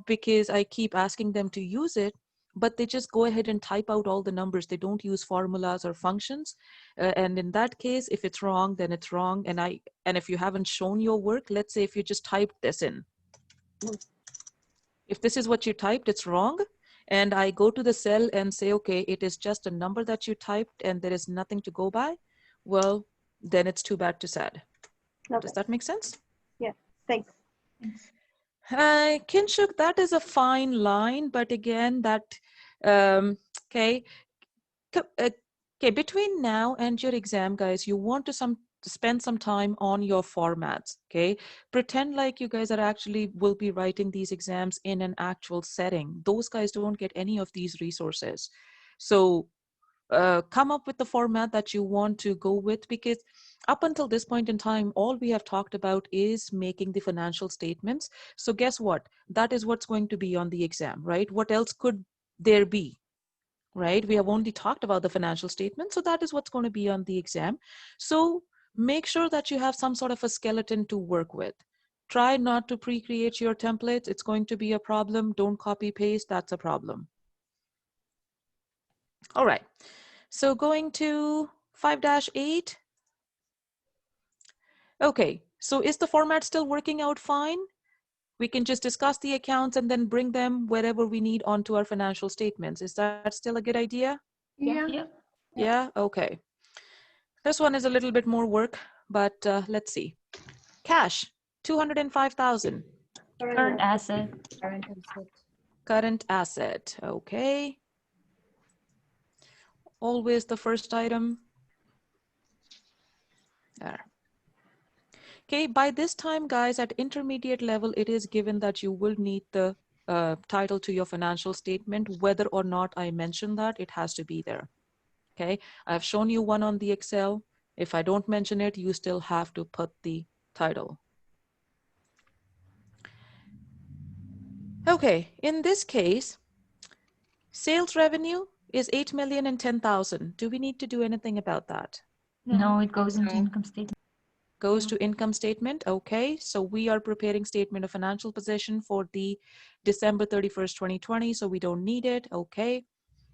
because I keep asking them to use it, but they just go ahead and type out all the numbers. They don't use formulas or functions. And in that case, if it's wrong, then it's wrong. And if you haven't shown your work, let's say if you just typed this in, if this is what you typed, it's wrong. And I go to the cell and say, okay, it is just a number that you typed and there is nothing to go by. Well, then it's too bad to sad. Okay. Does that make sense?
Yeah, thanks.
Kinshuk, that is a fine line, but again, okay, between now and your exam, guys, you want to spend some time on your formats, okay? Pretend like you guys will be writing these exams in an actual setting. Those guys don't get any of these resources. So come up with the format that you want to go with, because up until this point in time, all we have talked about is making the financial statements. So guess what? That is what's going to be on the exam, right? What else could there be, right? We have only talked about the financial statement. So that is what's going to be on the exam. So make sure that you have some sort of a skeleton to work with. Try not to pre-create your templates. It's going to be a problem. Don't copy paste. That's a problem. All right. So going to 5-8. Okay, so is the format still working out fine? We can just discuss the accounts and then bring them wherever we need onto our financial statements. Is that still a good idea?
Yeah.
Yeah, okay. This one is a little bit more work, but let's see. Cash, 205,000.
Current asset.
Current asset, okay. Always the first item. There. Okay, by this time, guys, at intermediate level, it is given that you will need the title to your financial statement. Whether or not I mention that, it has to be there. Okay, I've shown you one on the Excel. If I don't mention it, you still have to put the title. Okay, in this case, sales revenue is 8,010,000. Do we need to do anything about that?
No, it goes into
No.
income statement.
Goes to income statement. Okay, so we are preparing statement of financial position for the December 31st, 2020, so we don't need it. Okay.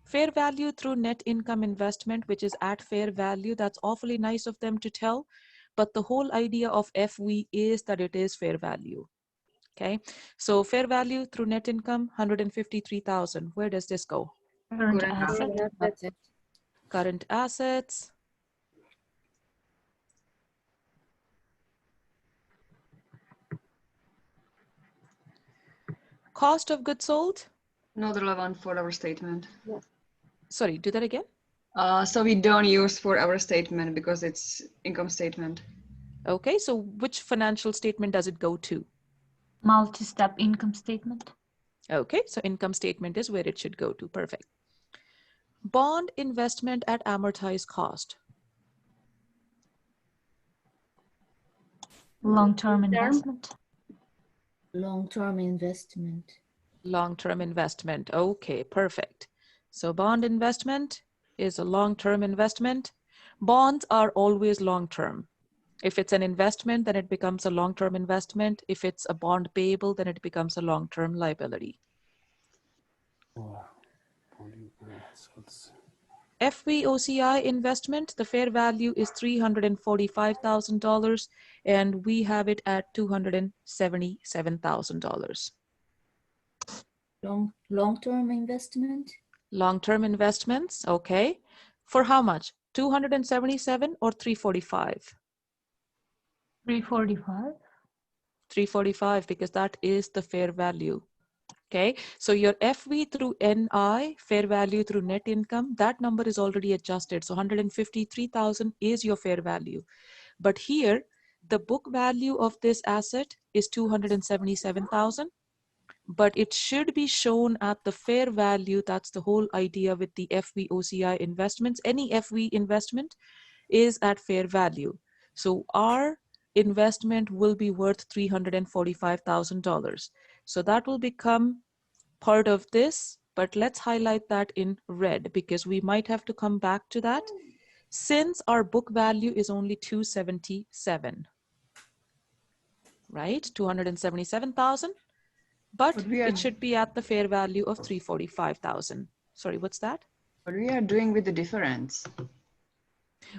Fair value through net income investment, which is at fair value. That's awfully nice of them to tell. But the whole idea of FV is that it is fair value. Okay, so fair value through net income, 153,000. Where does this go?
Current
Current
asset.
That's it.
Current assets. Cost of goods sold.
Not relevant for our statement.
Sorry, do that again.
So we don't use for our statement because it's income statement.
Okay, so which financial statement does it go to?
Multi-step income statement.
Okay, so income statement is where it should go to. Perfect. Bond investment at amortized cost.
Long-term investment.
Long-term investment.
Long-term investment. Okay, perfect. So bond investment is a long-term investment. Bonds are always long-term. If it's an investment, then it becomes a long-term investment. If it's a bond payable, then it becomes a long-term liability. FVOCI investment, the fair value is $345,000 and we have it at $277,000.
Long-term investment.
Long-term investments, okay. For how much? 277 or 345?
345.
345 because that is the fair value. Okay, so your FV through NI, fair value through net income, that number is already adjusted. So 153,000 is your fair value. But here, the book value of this asset is 277,000, but it should be shown at the fair value. That's the whole idea with the FVOCI investments. Any FV investment is at fair value. So our investment will be worth $345,000. So that will become part of this, but let's highlight that in red because we might have to come back to that since our book value is only 277, right? 277,000, but it should be at the fair value of 345,000. Sorry, what's that?
What we are doing with the difference?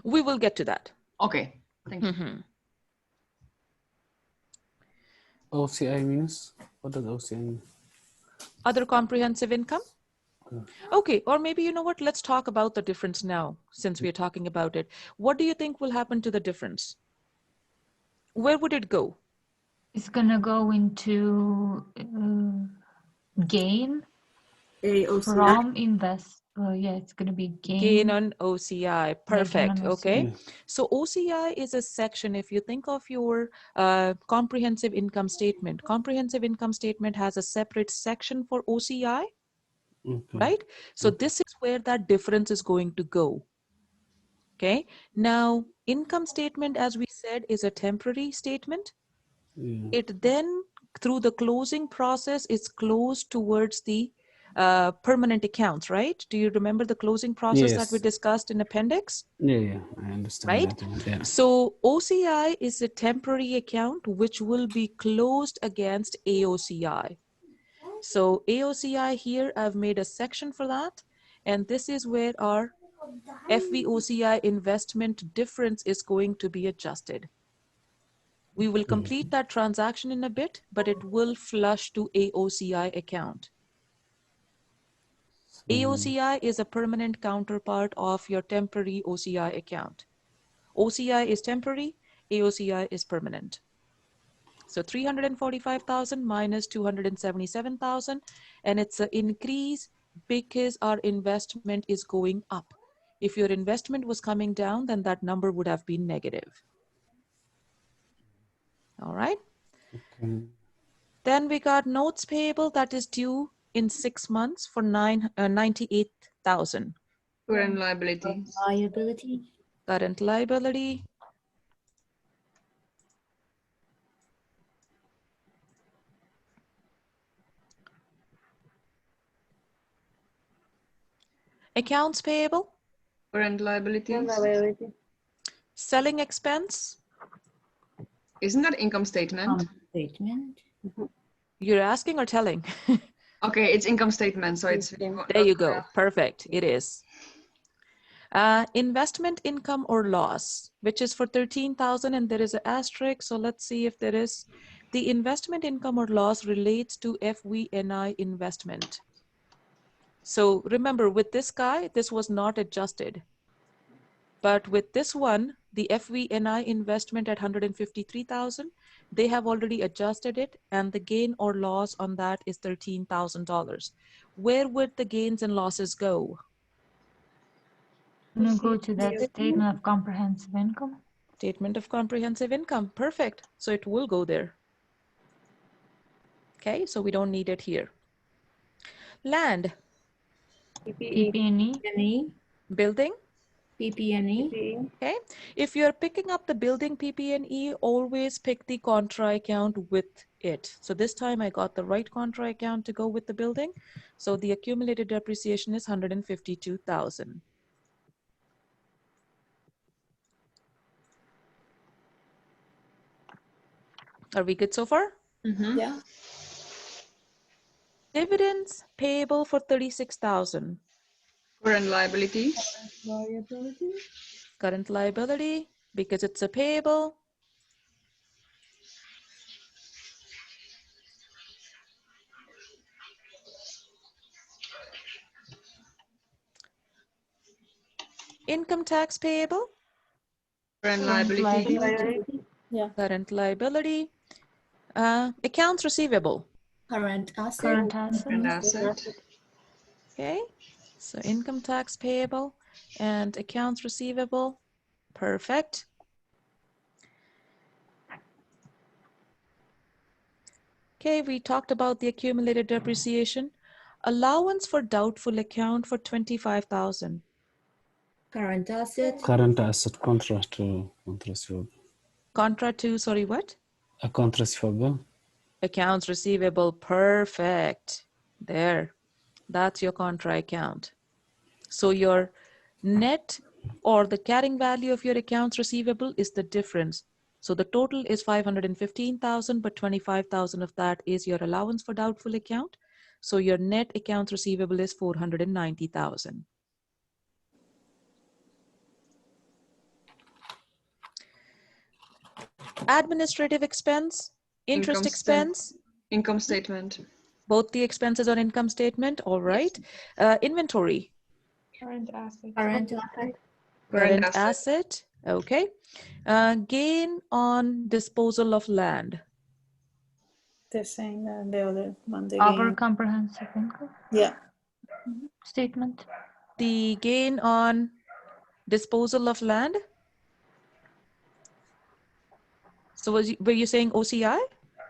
We will get to that.
Okay, thank you.
OCI means? What does OCI mean?
Other comprehensive income? Okay, or maybe, you know what, let's talk about the difference now, since we're talking about it. What do you think will happen to the difference? Where would it go?
It's gonna go into gain from invest. Yeah, it's gonna be
Gain on OCI. Perfect.
On
Okay.
OCI.
So OCI is a section. If you think of your comprehensive income statement has a separate section for OCI, right? So this is where that difference is going to go. Okay. Now, income statement, as we said, is a temporary statement. It then, through the closing process, is closed towards the permanent accounts, right? Do you remember the closing process that we discussed in appendix?
Yeah, I understand.
Right?
That. Yeah.
So OCI is a temporary account which will be closed against AOCI. So AOCI here, I've made a section for that. And this is where our FVOCI investment difference is going to be adjusted. We will complete that transaction in a bit, but it will flush to AOCI account. AOCI is a permanent counterpart of your temporary OCI account. OCI is temporary, AOCI is permanent. So 345,000 minus 277,000, and it's an increase because our investment is going up. If your investment was coming down, then that number would have been negative. All right.
Okay.
Then we got notes payable that is due in 6 months for 98,000.
Current liability.
Liability.
Current liability. Accounts payable.
Current liabilities.
Selling expense.
Isn't that income statement?
Statement.
You're asking or telling?
Okay, it's income statement, so it's.
There you go. Perfect. It is. Investment income or loss, which is for 13,000, and there is an asterisk. So let's see if there is. The investment income or loss relates to FVNI investment. So remember, with this guy, this was not adjusted. But with this one, the FVNI investment at 153,000, they have already adjusted it, and the gain or loss on that is $13,000. Where would the gains and losses go?
Go to that statement of comprehensive income.
Statement of comprehensive income. Perfect. So it will go there. Okay, so we don't need it here. Land.
PP&E.
Building.
PP&E.
Okay, if you're picking up the building PP&E, always pick the contra account with it. So this time I got the right contra account to go with the building. So the accumulated depreciation is 152,000. Are we good so far?
Mm-hmm. Yeah.
Dividends payable for 36,000.
Current liabilities.
Current liability, because it's a payable. Income tax payable.
Current liability.
Yeah.
Current liability. Accounts receivable.
Current asset.
Current asset.
Current asset.
Okay, so income tax payable and accounts receivable. Perfect. Okay, we talked about the accumulated depreciation. Allowance for doubtful account for 25,000.
Current asset.
Current asset contract to account receivable.
Contra to, sorry, what?
Account receivable.
Accounts receivable. Perfect. There. That's your contra account. So your net or the carrying value of your accounts receivable is the difference. So the total is 515,000, but 25,000 of that is your allowance for doubtful account. So your net accounts receivable is 490,000. Administrative expense, interest expense.
Income statement.
Both the expenses on income statement, all right. Inventory.
Current asset.
Current asset, okay. Gain on disposal of land.
The same than the other one. The
Our
gain.
comprehensive income
Yeah.
statement.
The gain on disposal of land. So were you saying OCI?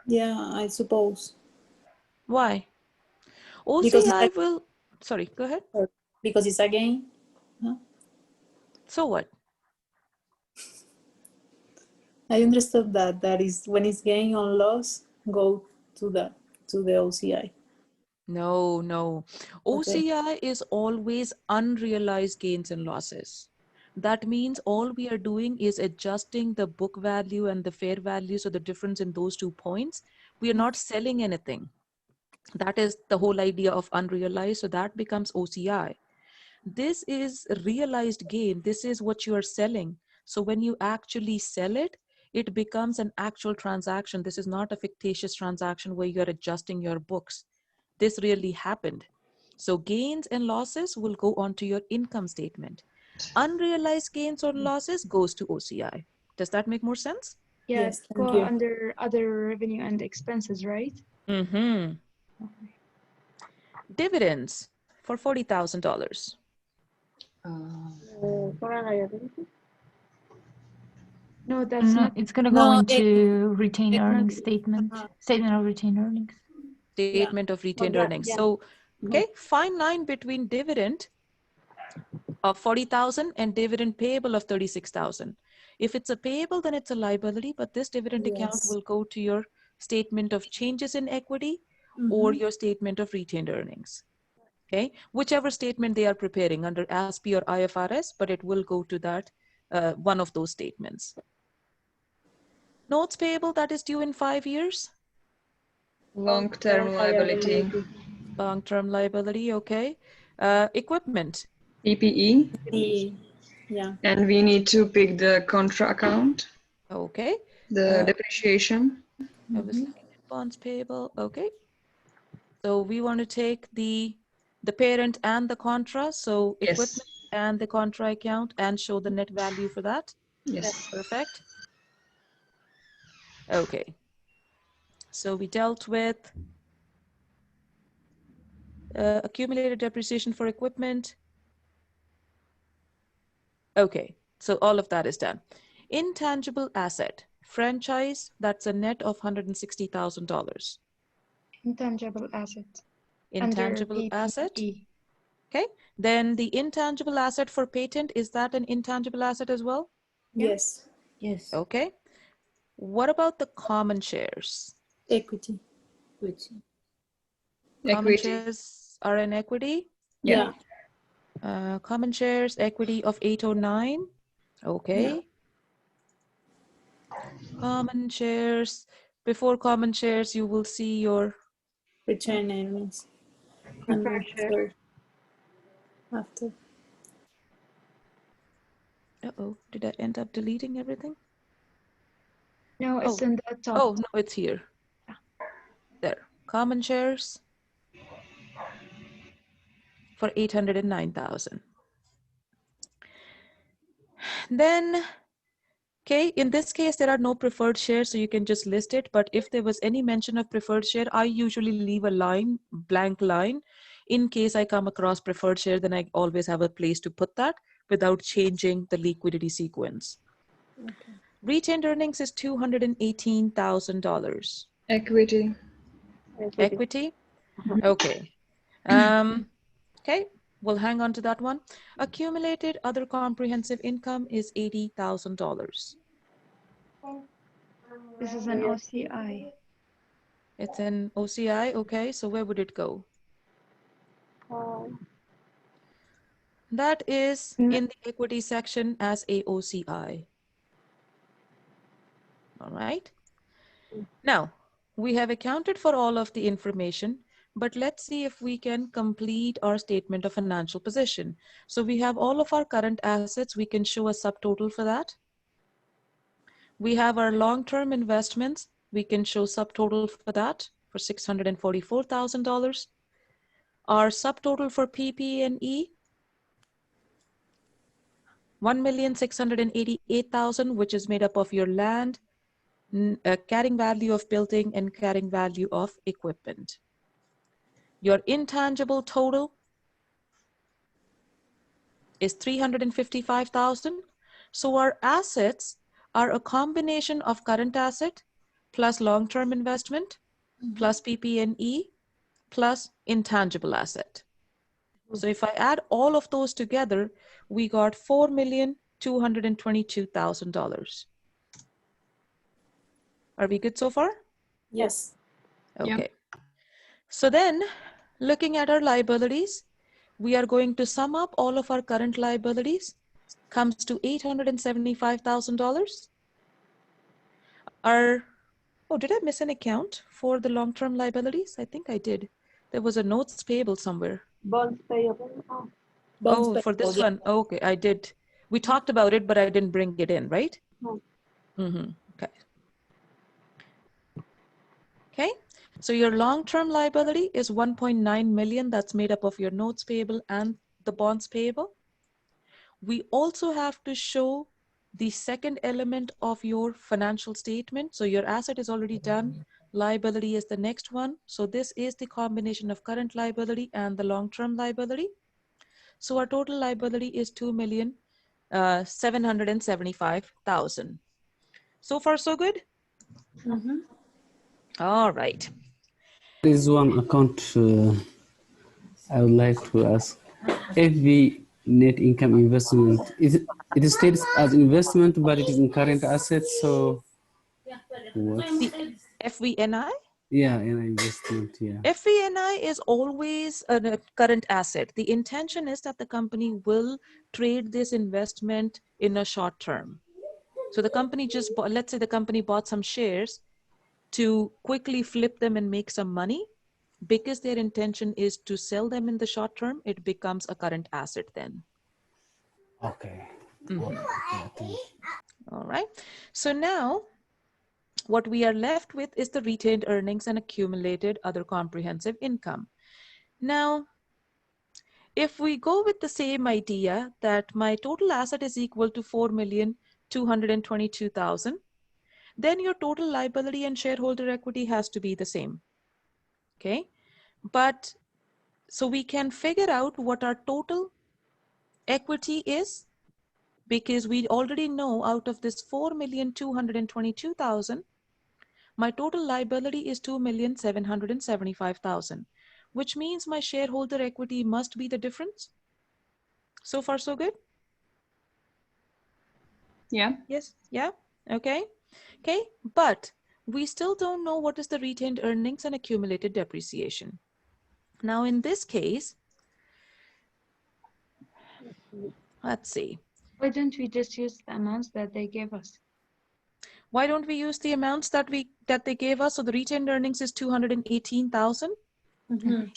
Yeah, I suppose.
Why?
Because
OCI will, sorry, go ahead.
Because it's a gain. Huh?
So what?
I understood that is when it's gain or loss, go to the OCI.
No, no. OCI is always unrealized gains and losses. That means all we are doing is adjusting the book value and the fair value. So the difference in those 2 points, we are not selling anything. That is the whole idea of unrealized. So that becomes OCI. This is realized gain. This is what you are selling. So when you actually sell it, it becomes an actual transaction. This is not a fictitious transaction where you're adjusting your books. This really happened. So gains and losses will go onto your income statement. Unrealized gains or losses goes to OCI. Does that make more sense?
Yes,
Yes,
go
thank you.
under other revenue and expenses, right?
Mm-hmm.
Okay.
Dividends for $40,000.
No, that's
No,
not.
it's gonna go into retained earnings statement, statement of retained earnings.
Statement of retained
yeah,
earnings.
yeah.
So, okay, fine line between dividend of 40,000 and dividend payable of 36,000. If it's a payable, then it's a liability, but this dividend account will go to your statement of changes in equity or your statement of retained earnings. Okay, whichever statement they are preparing under ASPE or IFRS, but it will go to that one of those statements. Notes payable that is due in 5 years.
Long-term liability.
Long-term liability, okay. Equipment.
PPE.
Yeah.
And we need to pick the contra account.
Okay.
The depreciation.
I was looking at bonds payable, okay. So we want to take the parent and the contra, so equipment and the contra account, and show the net value for that.
Yes.
Perfect. Okay. So we dealt with accumulated depreciation for equipment. Okay, so all of that is done. Intangible asset, franchise, that's a net of $160,000.
Intangible asset.
Intangible asset. Okay, then the intangible asset for patent, is that an intangible asset as well?
Yes.
Yes.
Okay. What about the common shares?
Equity.
Common shares are in equity?
Yeah.
Common shares, equity of 809. Okay. Common shares. Before common shares, you will see your
Return earnings.
Preferred share.
After.
Uh-oh, did I end up deleting everything?
No, it's in the top.
Oh, no, it's here. There. Common shares for 809,000. Then, okay, in this case, there are no preferred shares, so you can just list it. But if there was any mention of preferred share, I usually leave a line, blank line. In case I come across preferred share, then I always have a place to put that without changing the liquidity sequence.
Okay.
Retained earnings is $218,000.
Equity.
Equity? Okay. Okay, we'll hang on to that one. Accumulated other comprehensive income is $80,000.
This is an OCI.
It's an OCI, okay, so where would it go? That is in the equity section as a OCI. All right. Now, we have accounted for all of the information, but let's see if we can complete our statement of financial position. So we have all of our current assets. We can show a subtotal for that. We have our long-term investments. We can show subtotal for that for $644,000. Our subtotal for PP&E, $1,688,000, which is made up of your land, carrying value of building, and carrying value of equipment. Your intangible total is $355,000. So our assets are a combination of current asset plus long-term investment plus PP&E plus intangible asset. So if I add all of those together, we got $4,222,000. Are we good so far?
Yes.
Okay. Yep. So then, looking at our liabilities, we are going to sum up all of our current liabilities, comes to $875,000. Oh, did I miss an account for the long-term liabilities? I think I did. There was a notes payable somewhere.
Bonds payable.
Oh, for this one. Oh, okay, I did. We talked about it, but I didn't bring it in, right?
No.
Okay. Okay, so your long-term liability is 1.9 million. That's made up of your notes payable and the bonds payable. We also have to show the second element of your financial statement. So your asset is already done. Liability is the next one. So this is the combination of current liability and the long-term liability. So our total liability is $2,775,000. So far, so good? All right.
There is one account I would like to ask. If we net income investment. It is stated as investment, but it is in current assets. So what?
The FVNI?
Yeah, in investment. Yeah.
FVNI is always a current asset. The intention is that the company will trade this investment in a short term. So the company just bought, let's say the company bought some shares to quickly flip them and make some money. Because their intention is to sell them in the short term, it becomes a current asset then.
Okay.
Mm-hmm. All right. So now what we are left with is the retained earnings and accumulated other comprehensive income. Now, if we go with the same idea that my total asset is equal to 4,222,000, then your total liability and shareholder equity has to be the same. Okay. But so we can figure out what our total equity is, because we already know out of this 4,222,000, my total liability is 2,775,000, which means my shareholder equity must be the difference. So far, so good?
Yeah.
Yes. Yeah. Okay. Okay. But we still don't know what is the retained earnings and accumulated depreciation. Now, in this case, let's see.
Why don't we just use the amounts that they gave us?
Why don't we use the amounts that they gave us? So the retained earnings is 218,000,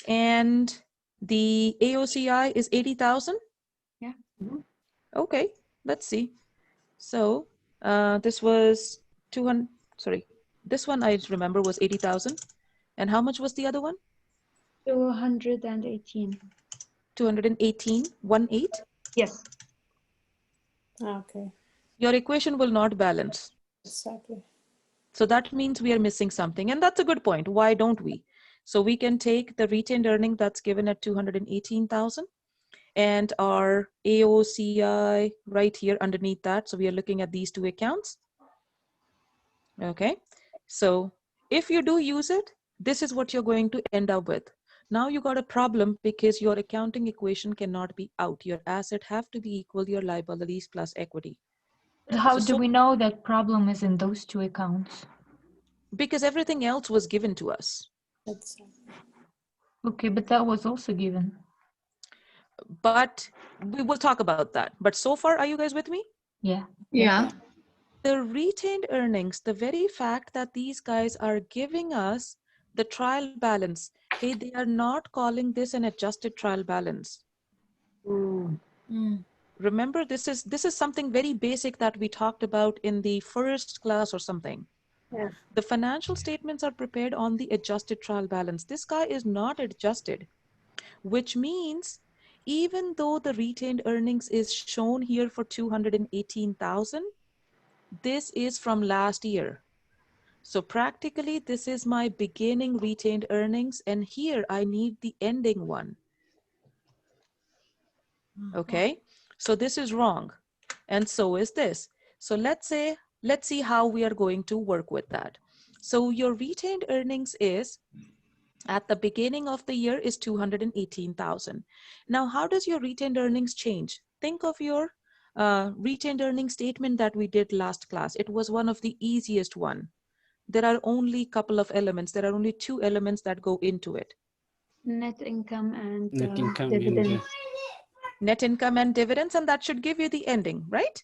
and the AOCI is 80,000.
Yeah.
Okay, let's see. So this was 200. Sorry, this one I remember was 80,000. And how much was the other one?
218.
218, 18?
Yes.
Okay.
Your equation will not balance.
Exactly.
So that means we are missing something. And that's a good point. Why don't we? So we can take the retained earning that's given at 218,000 and our AOCI right here underneath that. So we are looking at these two accounts. Okay. So if you do use it, this is what you're going to end up with. Now you got a problem because your accounting equation cannot be out. Your asset have to be equal your liabilities plus equity.
How do we know that problem is in those two accounts?
Because everything else was given to us.
Okay, but that was also given.
But we will talk about that. But so far, are you guys with me?
Yeah.
Yeah.
The retained earnings, the very fact that these guys are giving us the trial balance, hey, they are not calling this an adjusted trial balance. Remember, this is something very basic that we talked about in the first class or something.
Yes.
The financial statements are prepared on the adjusted trial balance. This guy is not adjusted, which means even though the retained earnings is shown here for 218,000, this is from last year. So practically, this is my beginning retained earnings, and here I need the ending one. Okay, so this is wrong, and so is this. So let's see how we are going to work with that. So your retained earnings is at the beginning of the year is 218,000. Now, how does your retained earnings change? Think of your retained earnings statement that we did last class. It was one of the easiest one. There are only a couple of elements. There are only two elements that go into it.
Net income and
Net income
dividends.
Net income and dividends, and that should give you the ending, right?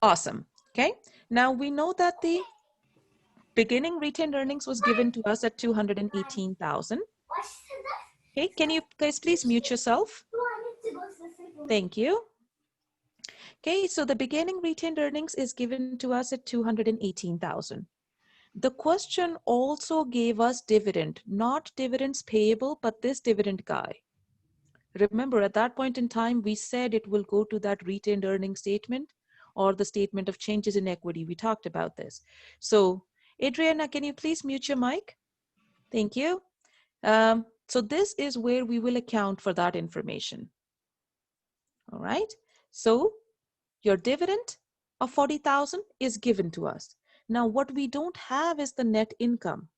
Awesome. Okay. Now we know that the beginning retained earnings was given to us at 218,000. Okay, can you guys please mute yourself? Thank you. Okay, so the beginning retained earnings is given to us at 218,000. The question also gave us dividend, not dividends payable, but this dividend guy. Remember, at that point in time, we said it will go to that retained earnings statement or the statement of changes in equity. We talked about this. So, Adriana, can you please mute your mic? Thank you. So this is where we will account for that information. All right. So your dividend of 40,000 is given to us. Now, what we don't have is the net income.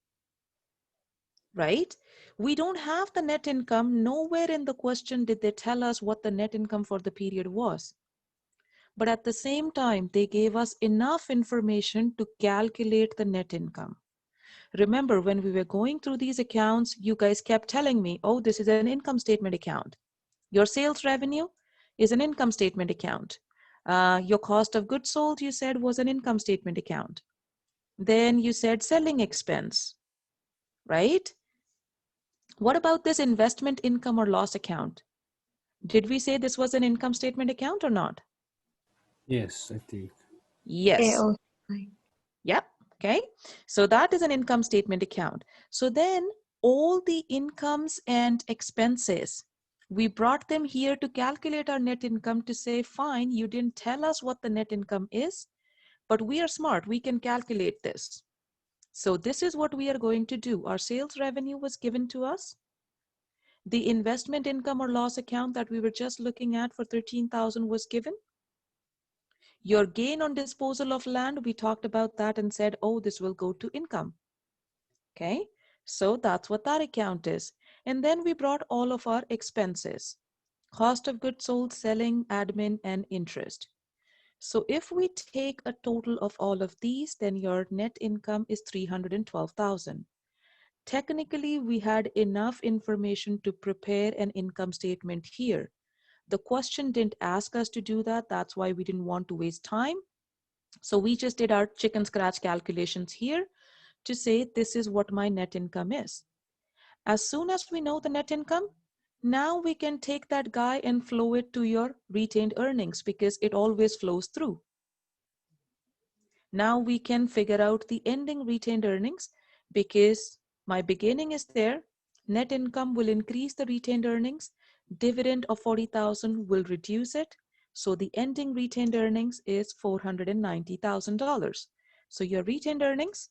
right? We don't have the net income. Nowhere in the question did they tell us what the net income for the period was. But at the same time, they gave us enough information to calculate the net income. Remember, when we were going through these accounts, you guys kept telling me, oh, this is an income statement account. Your sales revenue is an income statement account. Your cost of goods sold, you said, was an income statement account. Then you said selling expense, right? What about this investment income or loss account? Did we say this was an income statement account or not?
Yes, I think.
Yes.
AOCI.
Yep. Okay. So that is an income statement account. So then all the incomes and expenses, we brought them here to calculate our net income to say, fine, you didn't tell us what the net income is, but we are smart. We can calculate this. So this is what we are going to do. Our sales revenue was given to us. The investment income or loss account that we were just looking at for 13,000 was given. Your gain on disposal of land, we talked about that and said, oh, this will go to income. Okay, so that's what that account is. And then we brought all of our expenses, cost of goods sold, selling, admin, and interest. So if we take a total of all of these, then your net income is 312,000. Technically, we had enough information to prepare an income statement here. The question didn't ask us to do that. That's why we didn't want to waste time. So we just did our chicken scratch calculations here to say this is what my net income is. As soon as we know the net income, now we can take that guy and flow it to your retained earnings because it always flows through. Now we can figure out the ending retained earnings because my beginning is there. Net income will increase the retained earnings. Dividend of 40,000 will reduce it. So the ending retained earnings is $490,000. So your retained earnings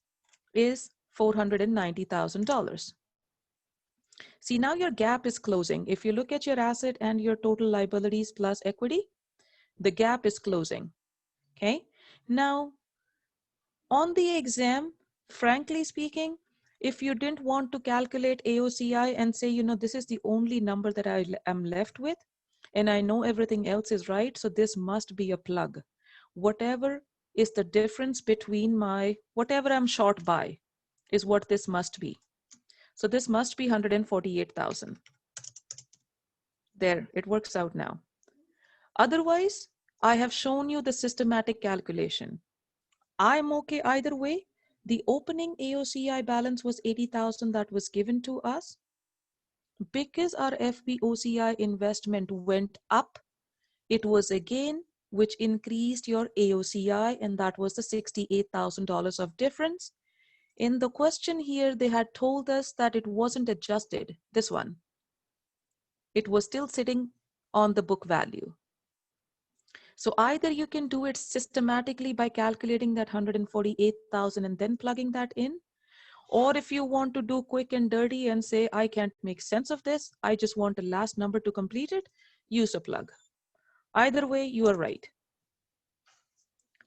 is $490,000. See, now your gap is closing. If you look at your asset and your total liabilities plus equity, the gap is closing. Okay. Now, on the exam, frankly speaking, if you didn't want to calculate AOCI and say, this is the only number that I am left with, and I know everything else is right, so this must be a plug. Whatever is the difference between whatever I'm short by is what this must be. So this must be 148,000. There, it works out now. Otherwise, I have shown you the systematic calculation. I'm okay either way. The opening AOCI balance was 80,000 that was given to us. Because our FVOCI investment went up, it was a gain which increased your AOCI, and that was the $68,000 of difference. In the question here, they had told us that it wasn't adjusted, this one. It was still sitting on the book value. So either you can do it systematically by calculating that 148,000 and then plugging that in, or if you want to do quick and dirty and say, I can't make sense of this, I just want the last number to complete it, use a plug. Either way, you are right.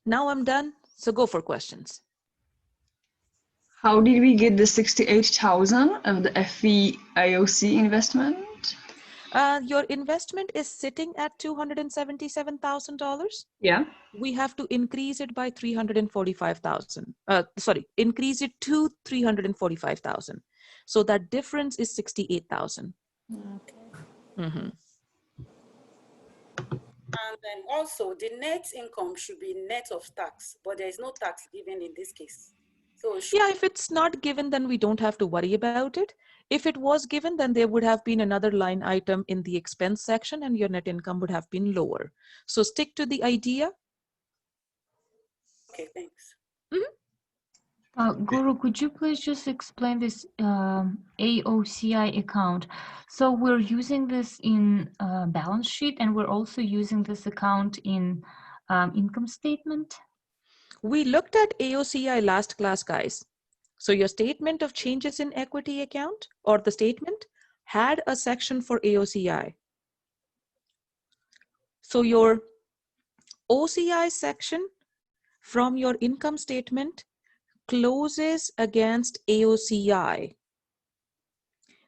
Now I'm done, so go for questions.
How did we get the 68,000 of the FVIOC investment?
Your investment is sitting at $277,000.
Yeah.
We have to increase it by 345,000. Increase it to 345,000. So that difference is 68,000.
Okay.
Mm-hmm.
And then also the net income should be net of tax, but there is no tax given in this case. So
yeah, if it's not given, then we don't have to worry about it. If it was given, then there would have been another line item in the expense section and your net income would have been lower. So stick to the idea.
Okay, thanks.
Mm-hmm.
Guru, could you please just explain this AOCI account? So we're using this in balance sheet and we're also using this account in income statement?
We looked at AOCI last class, guys. So your statement of changes in equity account or the statement had a section for AOCI. So your OCI section from your income statement closes against AOCI.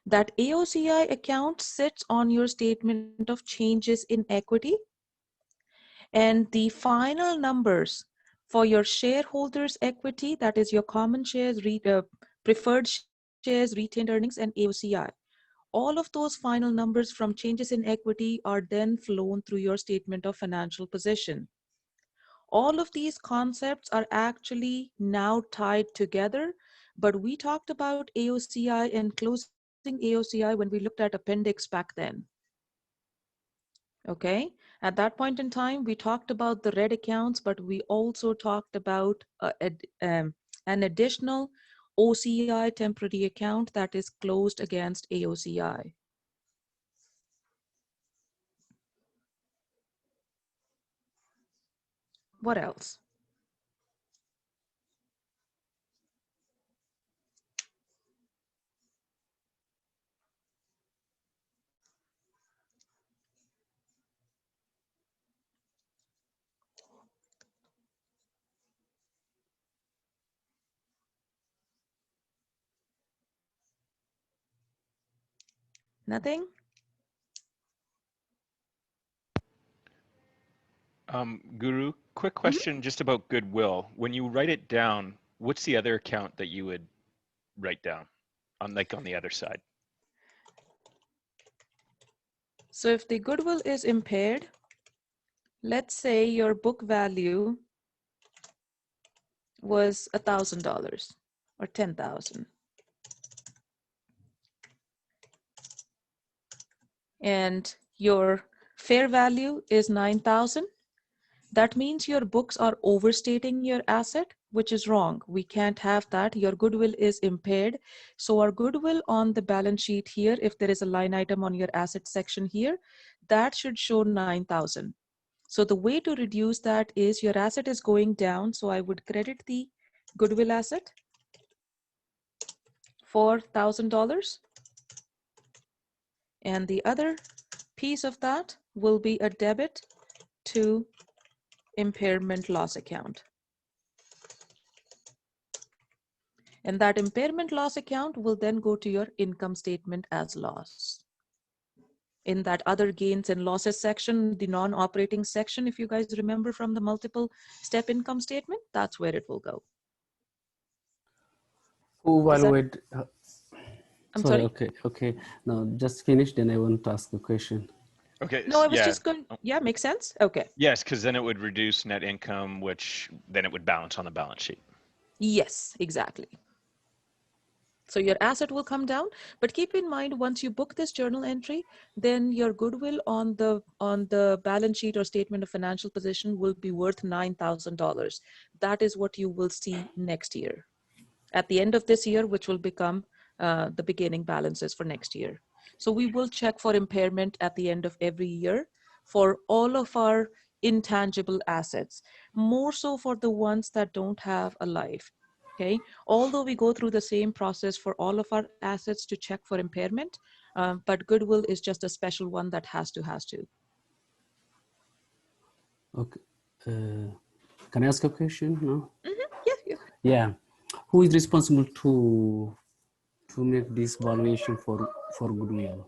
That AOCI account sits on your statement of changes in equity, and the final numbers for your shareholders' equity, that is your common shares, preferred shares, retained earnings, and AOCI. All of those final numbers from changes in equity are then flown through your statement of financial position. All of these concepts are actually now tied together, but we talked about AOCI and closing AOCI when we looked at appendix back then. Okay, at that point in time, we talked about the red accounts, but we also talked about an additional OCI temporary account that is closed against AOCI. What else? Nothing?
Guru, quick question just about goodwill. When you write it down, what's the other account that you would write down on on the other side?
So if the goodwill is impaired, let's say your book value was $1,000 or 10,000. And your fair value is 9,000. That means your books are overstating your asset, which is wrong. We can't have that. Your goodwill is impaired. So our goodwill on the balance sheet here, if there is a line item on your asset section here, that should show 9,000. So the way to reduce that is your asset is going down. So I would credit the goodwill asset for $1,000. And the other piece of that will be a debit to impairment loss account. And that impairment loss account will then go to your income statement as loss. In that other gains and losses section, the non-operating section, if you guys remember from the multiple step income statement, that's where it will go.
Who evaluate?
I'm sorry?
Okay. Now just finish, then I want to ask a question.
Okay.
No, I was just going, yeah, makes sense? Okay.
Yes, because then it would reduce net income, which then it would balance on the balance sheet.
Yes, exactly. So your asset will come down, but keep in mind, once you book this journal entry, then your goodwill on the balance sheet or statement of financial position will be worth $9,000. That is what you will see next year, at the end of this year, which will become the beginning balances for next year. So we will check for impairment at the end of every year for all of our intangible assets, more so for the ones that don't have a life. Okay, although we go through the same process for all of our assets to check for impairment, but goodwill is just a special one that has to.
Okay. Can I ask a question? No?
Yeah.
Yeah. Who is responsible to make this valuation for goodwill?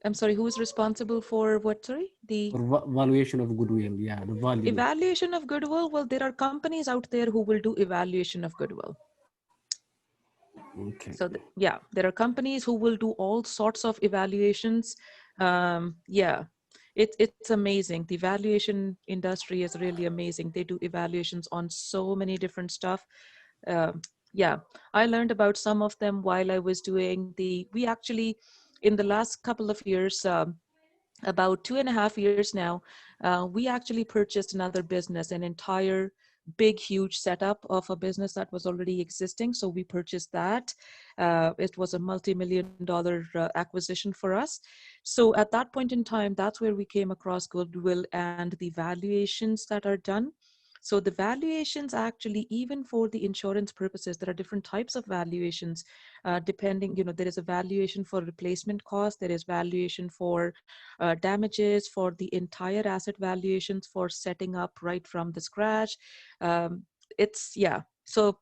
I'm sorry, who is responsible for what, sorry? The
valuation of goodwill, yeah, the value.
Evaluation of goodwill, well, there are companies out there who will do evaluation of goodwill.
Okay.
So yeah, there are companies who will do all sorts of evaluations. Yeah, it's amazing. The evaluation industry is really amazing. They do evaluations on so many different stuff. Yeah, I learned about some of them while I was doing we actually, in the last couple of years, about 2.5 years now, we actually purchased another business, an entire big, huge setup of a business that was already existing. So we purchased that. It was a multi-million-dollar acquisition for us. So at that point in time, that's where we came across goodwill and the valuations that are done. So the valuations actually, even for the insurance purposes, there are different types of valuations depending, there is a valuation for replacement cost, there is valuation for damages, for the entire asset valuations, for setting up right from the scratch. Yeah. So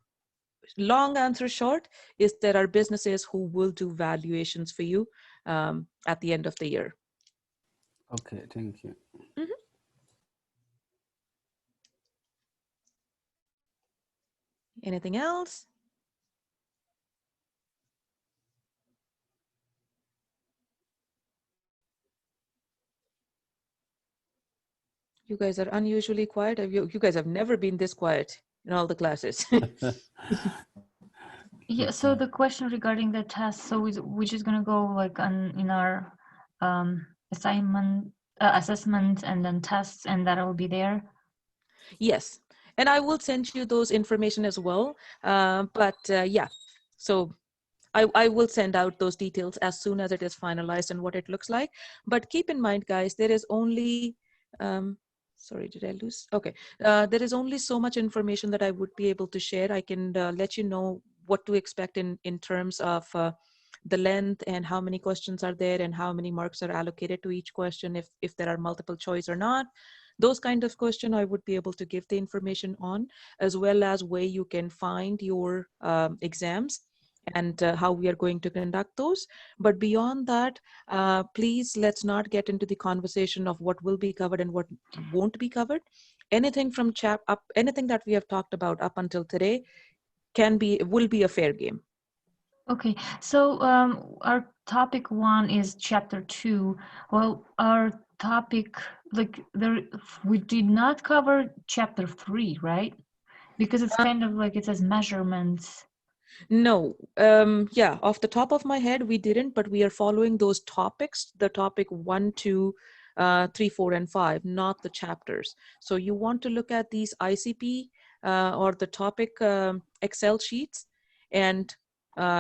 long answer short is there are businesses who will do valuations for you at the end of the year.
Okay, thank you.
Mhm. Anything else? You guys are unusually quiet. You guys have never been this quiet in all the classes.
Yeah, so the question regarding the test, so we're just gonna go like in our assignment, assessment, and then tests, and that will be there.
Yes, and I will send you those information as well. Yeah, so I will send out those details as soon as it is finalized and what it looks like. But keep in mind, guys, there is only, sorry, did I lose? Okay, there is only so much information that I would be able to share. I can let you know what to expect in terms of the length and how many questions are there and how many marks are allocated to each question, if there are multiple choice or not. Those kind of question I would be able to give the information on, as well as where you can find your exams and how we are going to conduct those. But beyond that, please let's not get into the conversation of what will be covered and what won't be covered. Anything from anything that we have talked about up until today will be a fair game.
Okay, so our topic 1 is chapter 2. Well, our topic, like we did not cover chapter 3, right? Because it's kind of like it says measurements.
No, yeah, off the top of my head, we didn't, but we are following those topics, the topic 1, 2, 3, 4, and 5, not the chapters. So you want to look at these ICP or the topic Excel sheets and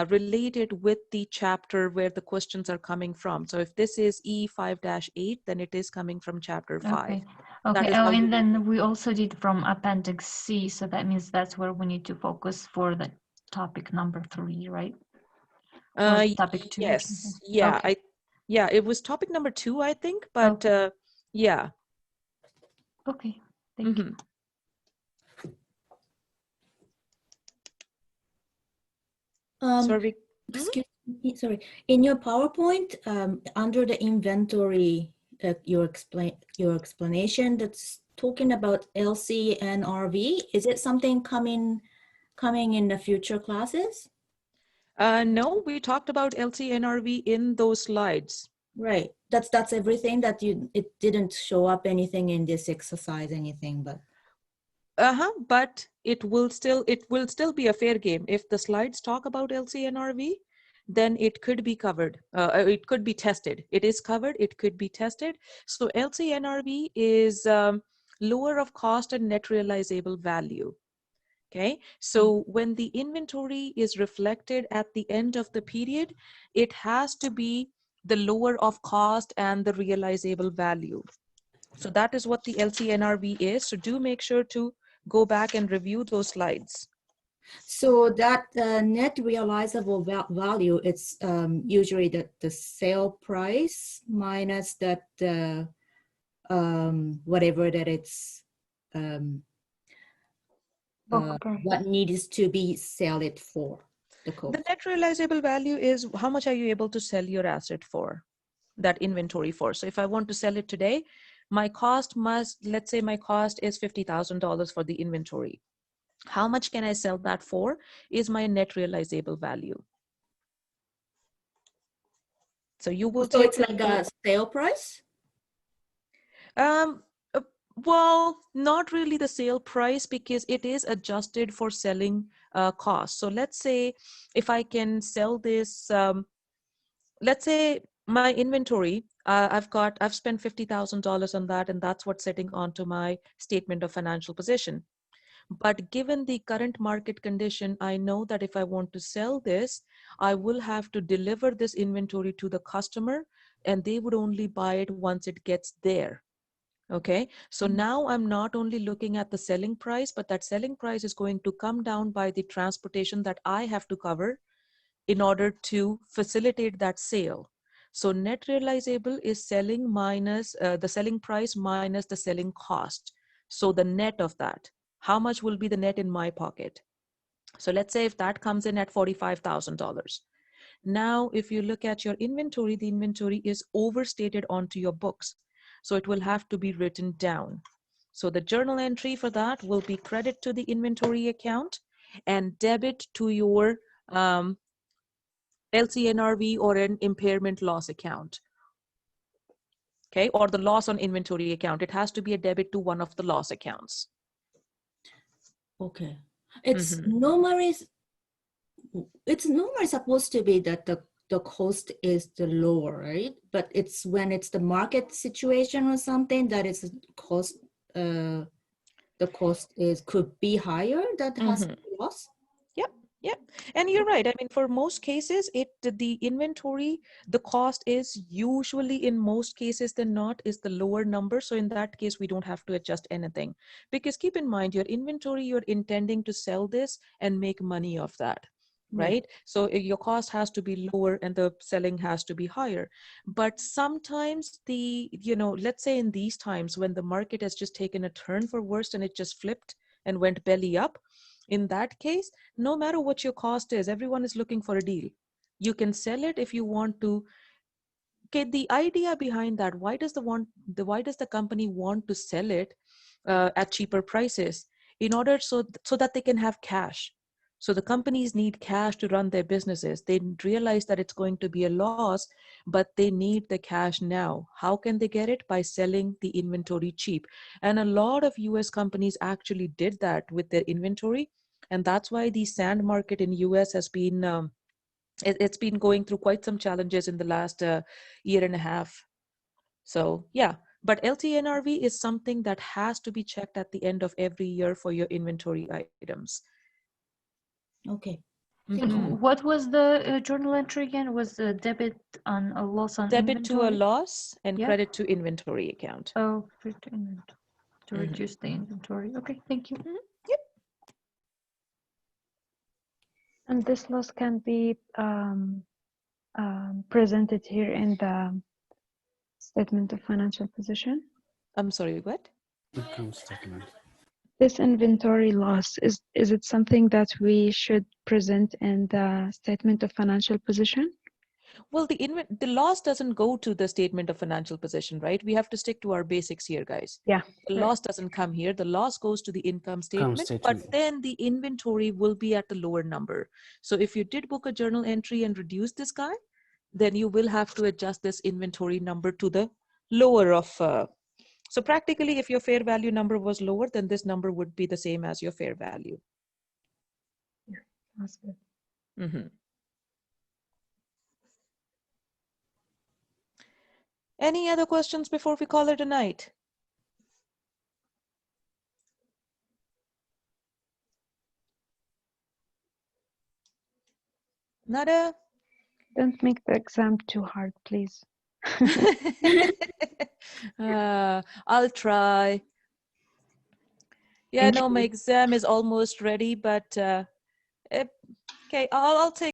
relate it with the chapter where the questions are coming from. So if this is E5-8, then it is coming from chapter 5.
Okay.
That
Okay.
is
Oh,
how you
and then we also did from Appendix C, so that means that's where we need to focus for the topic number 3, right? Or topic 2 or something.
yes, yeah,
Okay.
yeah, it was topic number 2, I think, but yeah.
Okay, thank you.
Sorry.
Excuse me, sorry. In your PowerPoint, under the inventory, your explanation that's talking about LC and RV, is it something coming in the future classes?
No, we talked about LCNRV in those slides.
Right. That's everything that it didn't show up anything in this exercise, anything, but.
But it will still be a fair game. If the slides talk about LCNRV, then it could be covered. It could be tested. It is covered. It could be tested. So LCNRV is lower of cost and net realizable value. Okay, so when the inventory is reflected at the end of the period, it has to be the lower of cost and the realizable value. So that is what the LCNRV is. So do make sure to go back and review those slides.
So that net realizable value, it's usually the sale price minus that whatever that it's what needs to be sell it for.
The net realizable value is how much are you able to sell your asset for, that inventory for. So if I want to sell it today, my cost let's say my cost is $50,000 for the inventory. How much can I sell that for is my net realizable value. So you will
So it's like a sale price?
Well, not really the sale price, because it is adjusted for selling costs. So let's say if I can sell this, let's say my inventory, I've spent $50,000 on that, and that's what's sitting onto my statement of financial position. But given the current market condition, I know that if I want to sell this, I will have to deliver this inventory to the customer, and they would only buy it once it gets there. Okay, so now I'm not only looking at the selling price, but that selling price is going to come down by the transportation that I have to cover in order to facilitate that sale. So net realizable is selling minus the selling price minus the selling cost. So the net of that, how much will be the net in my pocket? So let's say if that comes in at $45,000. Now, if you look at your inventory, the inventory is overstated onto your books. So it will have to be written down. So the journal entry for that will be credit to the inventory account and debit to your LCNRV or an impairment loss account. Okay, or the loss on inventory account. It has to be a debit to one of the loss accounts.
Okay. It's normally supposed to be that the cost is the lower, right? But it's when it's the market situation or something that it's cost the cost could be higher that has to be lost.
Yep. And you're right. I mean, for most cases, the inventory, the cost is usually in most cases than not is the lower number. So in that case, we don't have to adjust anything, because keep in mind your inventory, you're intending to sell this and make money off that. Right? So your cost has to be lower and the selling has to be higher. But sometimes let's say in these times when the market has just taken a turn for worse and it just flipped and went belly up, in that case, no matter what your cost is, everyone is looking for a deal. You can sell it if you want to. Okay, the idea behind that, why does the company want to sell it at cheaper prices? In order so that they can have cash. So the companies need cash to run their businesses. They realize that it's going to be a loss, but they need the cash now. How can they get it? By selling the inventory cheap. And a lot of US companies actually did that with their inventory. And that's why the sand market in US has been, it's been going through quite some challenges in the last year and a half. So yeah, but LTNRV is something that has to be checked at the end of every year for your inventory items.
Okay.
What was the journal entry again? Was the debit on a loss on
debit
inventory?
to a loss and credit to inventory account.
Oh, credit to inventory to reduce the inventory. Okay, thank you.
Yep.
And this loss can be presented here in the statement of financial position.
I'm sorry, what?
Income statement.
This inventory loss, is it something that we should present in the statement of financial position?
Well, the loss doesn't go to the statement of financial position, right? We have to stick to our basics here, guys.
Yeah.
The loss doesn't come here. The loss goes to the income statement, but then the inventory will be at the lower number. So if you did book a journal entry and reduce this guy, then you will have to adjust this inventory number to the lower of. So practically, if your fair value number was lower, then this number would be the same as your fair value.
Yeah, that's good.
Any other questions before we call it a night? Nada?
Don't make the exam too hard, please.
I'll try. Yeah, no, my exam is almost ready, but okay, I'll take